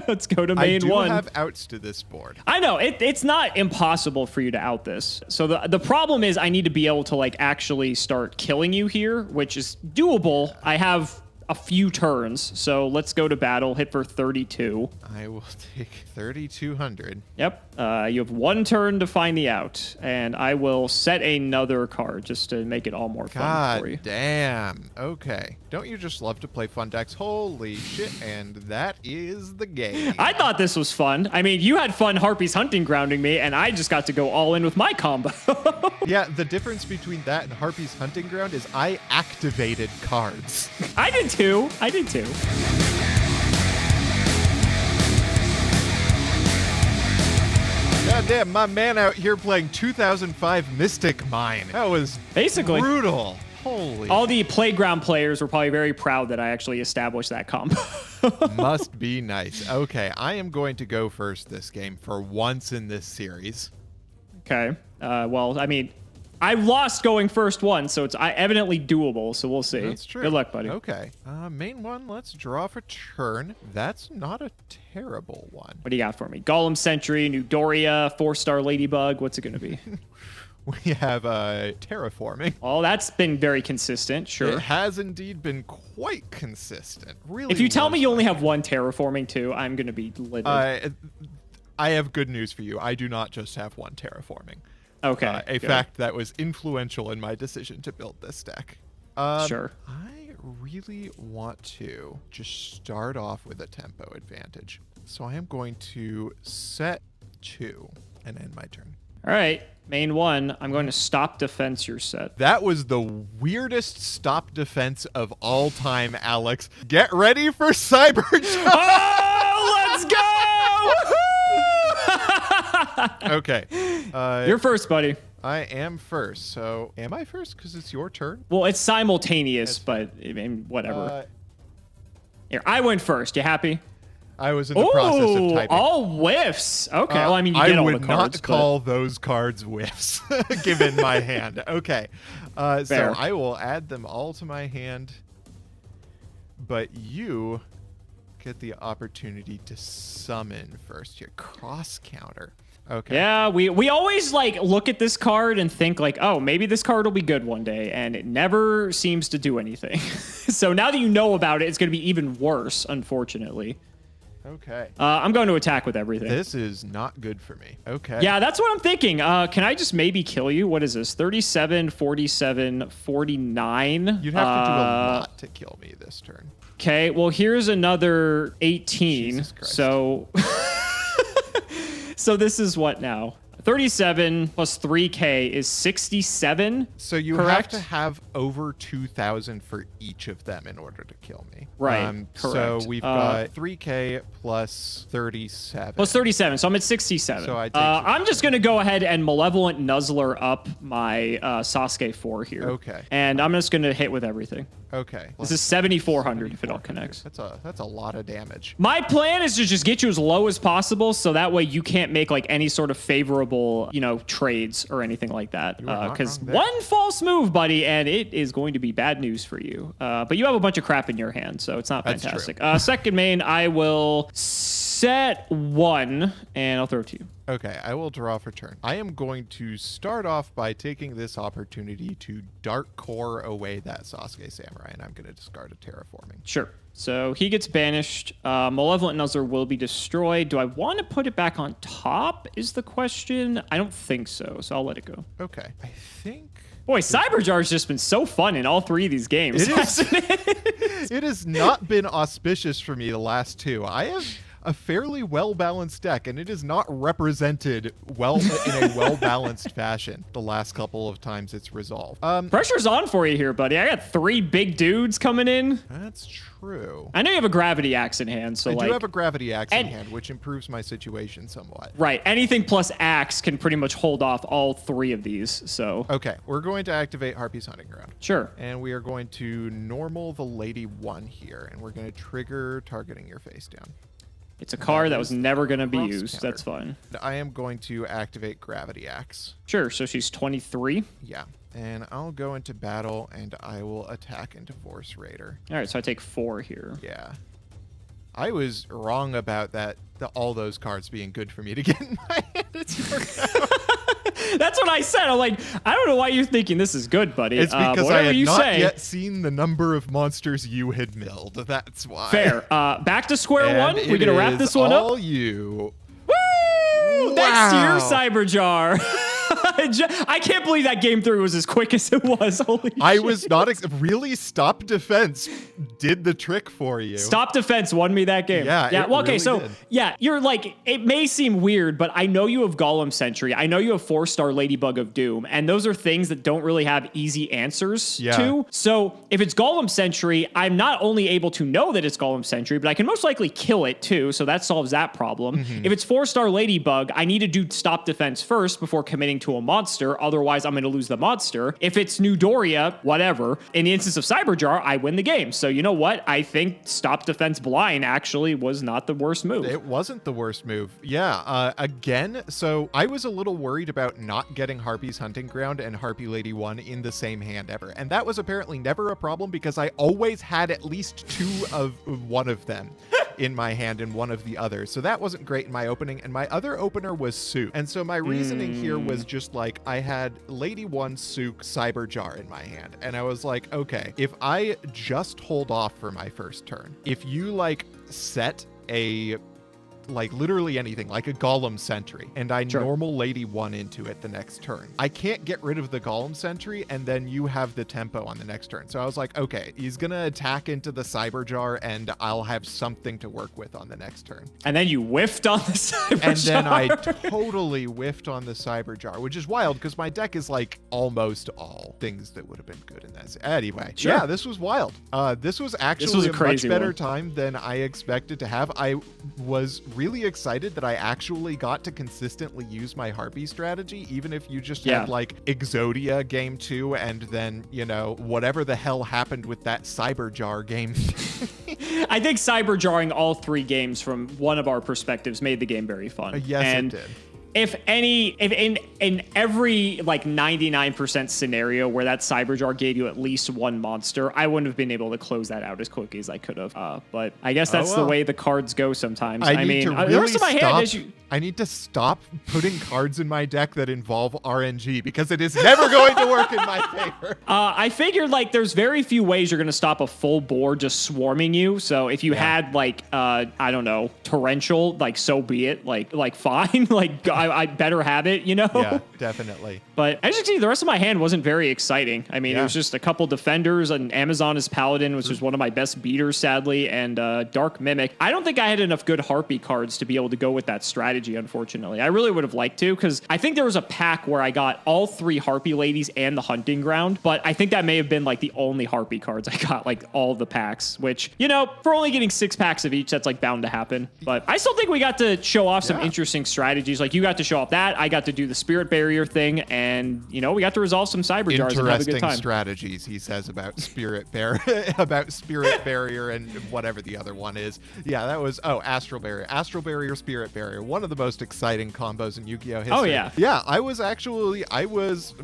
Speaker 1: Let's go to main one.
Speaker 2: I do have outs to this board.
Speaker 1: I know it's not impossible for you to out this. So the problem is I need to be able to actually start killing you here, which is doable. I have a few turns, so let's go to battle. Hit for 32.
Speaker 2: I will take 3,200.
Speaker 1: Yep. You have one turn to find the out, and I will set another card just to make it all more fun for you.
Speaker 2: God damn. Okay. Don't you just love to play fun decks? Holy shit. And that is the game.
Speaker 1: I thought this was fun. I mean, you had fun Harpy's Hunting Grounding me, and I just got to go all in with my combo.
Speaker 2: Yeah, the difference between that and Harpy's Hunting Ground is I activated cards.
Speaker 1: I did too.
Speaker 2: God damn, my man out here playing 2005 Mystic Mine. That was
Speaker 1: basically
Speaker 2: brutal. Holy.
Speaker 1: All the playground players were probably very proud that I actually established that combo.
Speaker 2: Must be nice. Okay, I am going to go first this game for once in this series.
Speaker 1: Okay. Well, I mean, I lost going first one, so it's evidently doable, so we'll see.
Speaker 2: That's true.
Speaker 1: Good luck, buddy.
Speaker 2: Okay. Main one, let's draw for turn. That's not a terrible one.
Speaker 1: What do you got for me? Golem Sentry, Newdoria, 4-star Ladybug. What's it going to be?
Speaker 2: We have terraforming.
Speaker 1: Oh, that's been very consistent, sure.
Speaker 2: It has indeed been quite consistent. Really.
Speaker 1: If you tell me you only have one terraforming too, I'm going to be livid.
Speaker 2: I have good news for you. I do not just have one terraforming.
Speaker 1: Okay.
Speaker 2: A fact that was influential in my decision to build this deck.
Speaker 1: Sure.
Speaker 2: I really want to just start off with a tempo advantage. So I am going to set 2 and end my turn.
Speaker 1: All right. Main one, I'm going to stop defense your set.
Speaker 2: That was the weirdest stop defense of all time, Alex. Get ready for Cyber Jump!
Speaker 1: Oh, let's go!
Speaker 2: Okay.
Speaker 1: You're first, buddy.
Speaker 2: I am first. So am I first because it's your turn?
Speaker 1: Well, it's simultaneous, but I mean, whatever. Here, I went first. You happy?
Speaker 2: I was in the process of
Speaker 1: Ooh,
Speaker 2: typing.
Speaker 1: all whiffs. Okay, well, I mean, you get all the cards.
Speaker 2: I would not call those cards whiffs, given my hand. Okay, so I will add them all to my hand, but you get the opportunity to summon first here. Cross counter. Okay.
Speaker 1: Yeah, we always like look at this card and think like, oh, maybe this card will be good one day, and it never seems to do anything. So now that you know about it, it's going to be even worse, unfortunately.
Speaker 2: Okay.
Speaker 1: I'm going to attack with everything.
Speaker 2: This is not good for me. Okay.
Speaker 1: Yeah, that's what I'm thinking. Can I just maybe kill you? What is this? 37, 47, 49?
Speaker 2: You'd have to do a lot to kill me this turn.
Speaker 1: Okay, well, here's another 18.
Speaker 2: Jesus Christ.
Speaker 1: So... So this is what now? 37 plus 3K is 67.
Speaker 2: So you
Speaker 1: correct?
Speaker 2: have to have over 2,000 for each of them in order to kill me.
Speaker 1: Right.
Speaker 2: So
Speaker 1: correct.
Speaker 2: we've got 3K plus 37.
Speaker 1: Plus 37. So I'm at 67.
Speaker 2: So I take
Speaker 1: I'm just going to go ahead and Malevolent Nuzzler up my Sasuke 4 here.
Speaker 2: Okay.
Speaker 1: And I'm just going to hit with everything.
Speaker 2: Okay.
Speaker 1: This is 7,400 if it all connects.
Speaker 2: That's a lot of damage.
Speaker 1: My plan is to just get you as low as possible, so that way you can't make like any sort of favorable, trades or anything like that. Because one false move, buddy, and it is going to be bad news for you. But you have a bunch of crap in your hand, so it's not fantastic. Second main, I will set 1, and I'll throw it to you.
Speaker 2: Okay, I will draw for turn. I am going to start off by taking this opportunity to Dark Core away that Sasuke Samurai, and I'm going to discard a Terraforming.
Speaker 1: Sure. So he gets banished. Malevolent Nuzzler will be destroyed. Do I want to put it back on top is the question. I don't think so, so I'll let it go.
Speaker 2: Okay. I think...
Speaker 1: Boy, Cyberjar's just been so fun in all 3 of these games.
Speaker 2: It has not been auspicious for me the last 2. I have a fairly well-balanced deck, and it is not represented well in a well-balanced fashion the last couple of times it's resolved.
Speaker 1: Pressure's on for you here, buddy. I got 3 big dudes coming in.
Speaker 2: That's true.
Speaker 1: I know you have a Gravity Axe in hand, so
Speaker 2: I do have a Gravity Axe in hand, which improves my situation somewhat.
Speaker 1: Right. Anything plus Axe can pretty much hold off all 3 of these, so...
Speaker 2: Okay, we're going to activate Harpy's Hunting Ground.
Speaker 1: Sure.
Speaker 2: And we are going to normal the Lady 1 here, and we're going to trigger targeting your face down.
Speaker 1: It's a card that was never going to be used.
Speaker 2: Counter.
Speaker 1: That's fine.
Speaker 2: I am going to activate Gravity Axe.
Speaker 1: Sure, so she's 23.
Speaker 2: Yeah, and I'll go into battle, and I will attack into Force Raider.
Speaker 1: All right, so I take 4 here.
Speaker 2: Yeah. I was wrong about that. All those cards being good for me to get in my hand. It's your
Speaker 1: That's what I said. I'm like, I don't know why you're thinking this is good, buddy.
Speaker 2: It's because I had
Speaker 1: you
Speaker 2: not
Speaker 1: say.
Speaker 2: yet seen the number of monsters you had milled. That's why.
Speaker 1: Fair. Back to square
Speaker 2: and
Speaker 1: one. We're gonna wrap this one up.
Speaker 2: All you.
Speaker 1: Woo!
Speaker 2: Wow.
Speaker 1: Thanks to your Cyberjar. I can't believe that game 3 was as quick as it was. Holy
Speaker 2: I
Speaker 1: shit.
Speaker 2: was not really Stop Defense did the trick for you.
Speaker 1: Stop Defense won me that game.
Speaker 2: Yeah.
Speaker 1: Well, okay,
Speaker 2: really
Speaker 1: so
Speaker 2: did.
Speaker 1: yeah, you're like, it may seem weird, but I know you have Golem Sentry. I know you have 4-star Ladybug of Doom, and those are things that don't really have easy answers to. So if it's Golem Sentry, I'm not only able to know that it's Golem Sentry, but I can most likely kill it too. So that solves that problem.
Speaker 2: Mm-hmm.
Speaker 1: If it's 4-star Ladybug, I need to do Stop Defense first before committing to a monster. Otherwise, I'm going to lose the monster. If it's New Doria, whatever. In the instance of Cyberjar, I win the game. So you know what? I think Stop Defense Blind actually was not the worst move.
Speaker 2: It wasn't the worst move. Yeah. Again, so I was a little worried about not getting Harpy's Hunting Ground and Harpy Lady 1 in the same hand ever. And that was apparently never a problem because I always had at least 2 of one of them in my hand and one of the other. So that wasn't great in my opening. And my other opener was Sook. And so my reasoning here was just like, I had Lady 1 Sook Cyberjar in my hand. And I was like, okay, if I just hold off for my first turn, if you like set a like literally anything, like a Golem Sentry, and I normal Lady 1 into it the next turn, I can't get rid of the Golem Sentry, and then you have the tempo on the next turn. So I was like, okay, he's gonna attack into the Cyberjar, and I'll have something to work with on the next turn.
Speaker 1: And then you whiffed on the Cyberjar.
Speaker 2: And then I totally whiffed on the Cyberjar, which is wild because my deck is like almost all things that would have been good in this. Anyway, yeah, this was wild. This was actually a much better time than I expected to have. I was really excited that I actually got to consistently use my Harpy strategy, even if you just had like Exodia game 2 and then, you know, whatever the hell happened with that Cyberjar game.
Speaker 1: I think cyber jarring all 3 games from one of our perspectives made the game very fun.
Speaker 2: Yes,
Speaker 1: and
Speaker 2: it did.
Speaker 1: If in every like 99% scenario where that cyberjar gave you at least one monster, I wouldn't have been able to close that out as quickly as I could have. But I guess that's the way the cards go sometimes.
Speaker 2: I mean,
Speaker 1: the rest of my hand is
Speaker 2: I need to stop putting cards in my deck that involve RNG because it is never going to work in my favor.
Speaker 1: I figured like there's very few ways you're going to stop a full board just swarming you. So if you had like, I don't know, torrential, like so be it, like fine, like I better have it, you know?
Speaker 2: Yeah, definitely.
Speaker 1: But as you can see, the rest of my hand wasn't very exciting. I mean, it was just a couple defenders, an Amazoness Paladin, which was one of my best beaters, sadly, and Dark Mimic. I don't think I had enough good Harpy cards to be able to go with that strategy, unfortunately. I really would have liked to, because I think there was a pack where I got all 3 Harpy ladies and the Hunting Ground, but I think that may have been like the only Harpy cards I got, like all the packs, which, you know, for only getting 6 packs of each, that's like bound to happen. But I still think we got to show off some interesting strategies. Like you got to show off that, I got to do the Spirit Barrier thing, and, you know, we got to resolve some cyber jars and have a good time.
Speaker 2: Interesting strategies, he says, about Spirit Barrier and whatever the other one is. Yeah, that was, Astral Barrier. Astral Barrier, Spirit Barrier. One of the most exciting combos in Yu-Gi-Oh! History.
Speaker 1: Oh, yeah.
Speaker 2: Yeah, I was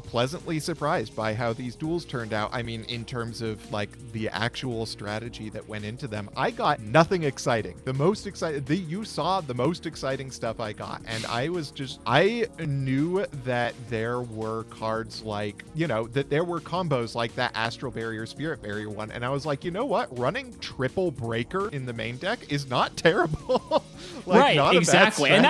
Speaker 2: pleasantly surprised by how these duels turned out. I mean, in terms of, like, the actual strategy that went into them, I got nothing exciting. The most exciting, you saw the most exciting stuff I got, and I knew that there were cards like, you know, that there were combos like that Astral Barrier, Spirit Barrier one, and I was like, you know what? Running triple breaker in the main deck is not terrible.
Speaker 1: Like, right, exactly. And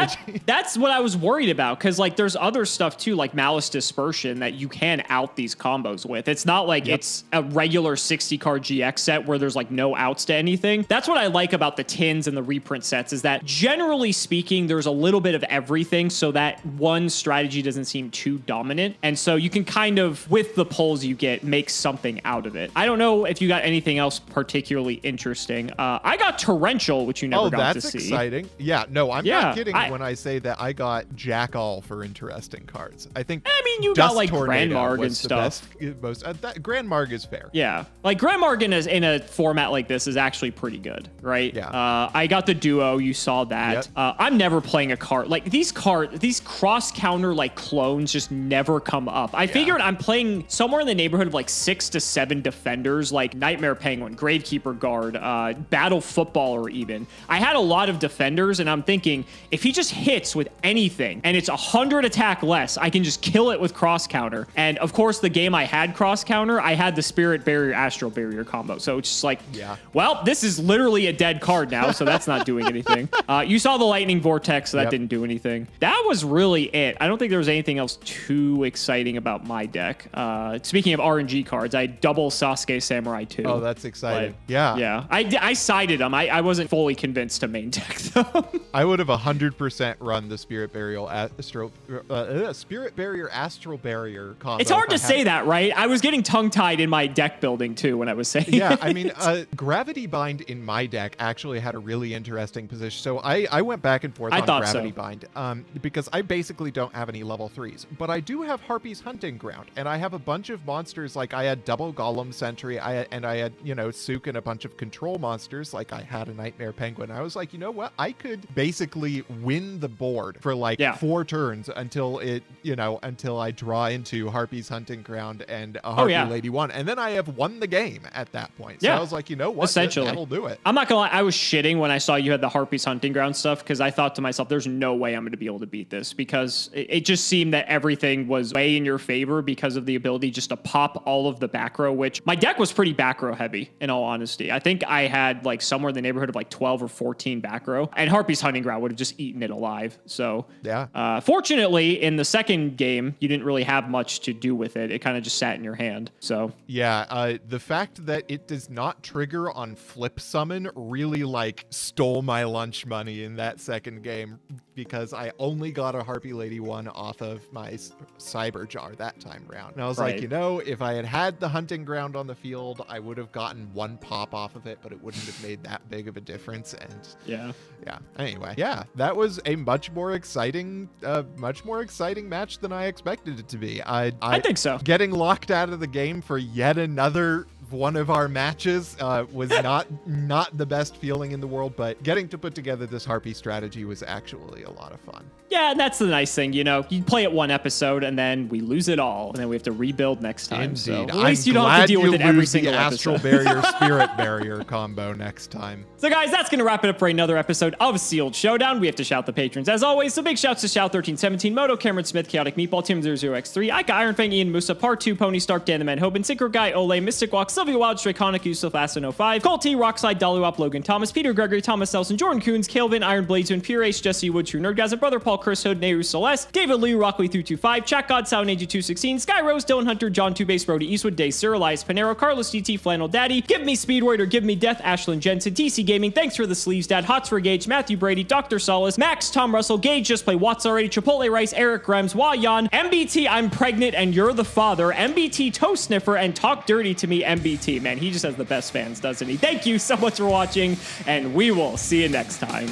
Speaker 1: that's what I was worried about, because like there's other stuff too, like Malice Dispersion, that you can out these combos with. It's not like it's a regular 60 card GX set where there's like no outs to anything. That's what I like about the tins and the reprint sets, is that generally speaking, there's a little bit of everything, so that one strategy doesn't seem too dominant. And so you can kind of, with the pulls you get, make something out of it. I don't know if you got anything else particularly interesting. I got Torrential, which you never got to see.
Speaker 2: Oh, that's exciting. Yeah, no, I'm not kidding when I say that I got Jack All for interesting cards. I mean,
Speaker 1: you
Speaker 2: Dust
Speaker 1: got like
Speaker 2: Tornado
Speaker 1: Grand Marg and stuff.
Speaker 2: Grand Marg is fair.
Speaker 1: Yeah, like Grand Marg in a format like this is actually pretty good, right?
Speaker 2: Yeah.
Speaker 1: I got the Duo. You saw that.
Speaker 2: Yep.
Speaker 1: I'm never playing a card like these cross counter like clones just never come up. I figured I'm playing somewhere in the neighborhood of like 6 to 7 defenders, like Nightmare Penguin, Gravekeeper Guard, Battle Footballer even. I had a lot of defenders, and I'm thinking, if he just hits with anything and it's 100 attack less, I can just kill it with cross counter. And of course, the game I had cross counter, I had the Spirit Barrier, Astral Barrier combo. So it's just like, well, this is literally a dead card now, so that's not doing anything. You saw the Lightning Vortex, so that didn't do anything. That was really it. I don't think there was anything else too exciting about my deck. Speaking of RNG cards, I had double Sasuke Samurai 2.
Speaker 2: Oh, that's exciting.
Speaker 1: But,
Speaker 2: yeah.
Speaker 1: I sided them. I wasn't fully convinced to main deck them.
Speaker 2: I would have 100% run the Spirit Barrier Astral Barrier combo.
Speaker 1: It's hard to say that, right? I was getting tongue-tied in my deck building too when I was saying
Speaker 2: Yeah, I mean, Gravity Bind in my deck actually had a really interesting position. So I went back and forth on Gravity Bind because I basically don't have any level 3s, but I do have Harpy's Hunting Ground, and I have a bunch of monsters. Like I had double Golem Sentry, I had, you know, Sook and a bunch of control monsters. Like I had a Nightmare Penguin. I was like, you know what? I could basically win the board for like 4 turns until I draw into Harpy's Hunting Ground and a Harpy Lady 1. And then I have won the game at that point. So I was like, you know what?
Speaker 1: Essentially.
Speaker 2: That'll do it.
Speaker 1: I'm not gonna lie, I was shitting when I saw you had the Harpy's Hunting Ground stuff, because I thought to myself, there's no way I'm gonna be able to beat this, because it just seemed that everything was way in your favor because of the ability just to pop all of the back row, which my deck was pretty back row heavy, in all honesty. I think I had like somewhere in the neighborhood of like 12 or 14 back row, and Harpy's Hunting Ground would have just eaten it alive. So fortunately, in the second game, you didn't really have much to do with it. It kind of just sat in your hand. So
Speaker 2: the fact that it does not trigger on flip summon really like stole my lunch money in that second game, because I only got a Harpy Lady 1 off of my Cyber Jar that time round. And I was like, you know, if I had the Hunting Ground on the field, I would have gotten 1 pop off of it, but it wouldn't have made that big of a difference. And anyway, that was a much more exciting match than I expected it to be. I
Speaker 1: think so.
Speaker 2: Getting locked out of the game for yet another one of our matches was not the best feeling in the world, but getting to put together this Harpy strategy was actually a lot of fun.
Speaker 1: Yeah, and that's the nice thing, you play it one episode and then we lose it all, and then we have to rebuild next time.
Speaker 2: Indeed.
Speaker 1: So at least you don't have to deal with it every single
Speaker 2: the
Speaker 1: episode.
Speaker 2: Astral Barrier, Spirit Barrier combo next time.
Speaker 1: So guys, that's going to wrap it up for another episode of Sealed Showdown. We have to shout the patrons as always, so big shouts to Shout1317, Moto, Cameron Smith, Chaotic Meatball, Tim00x3, Ika, Iron Fang, Ian Musa, Part 2, Pony Stark, Dan the Man, Hoban, Synchro Guy, Ole, Mystic Walk, Sylvia Wild, Strayconic, Yusuf, Aston05, Colt T, Rockslide, Dollywop, Logan Thomas, Peter Gregory, Thomas Nelson, Jordan Coons, Calvin, Iron Blazewin, Pure Ace, Jesse Wood, True Nerdgasm, Brother Paul, Chris Hood, Nehru Celeste, David Lee, Rockley325, Chat God, Sound Age 216, Sky Rose, Dylan Hunter, John Two Base, Brody Eastwood, Day Sir, Elias Panero, Carlos GT, Flannel Daddy, Give Me Speedroid or Give Me Death, Ashlyn Jensen, TC Gaming, Thanks for the Sleeves Dad, Hots for Gage, Matthew Brady, Dr. Solace, Max, Tom Russell, Gage, Just Play Watts Already, Chipotle Rice, Eric Grems, Wayan, MBT, I'm Pregnant and You're the Father, MBT, Toe Sniffer, and Talk Dirty to Me, MBT. Man, he just has the best fans, doesn't he? Thank you so much for watching, and we will see you next time.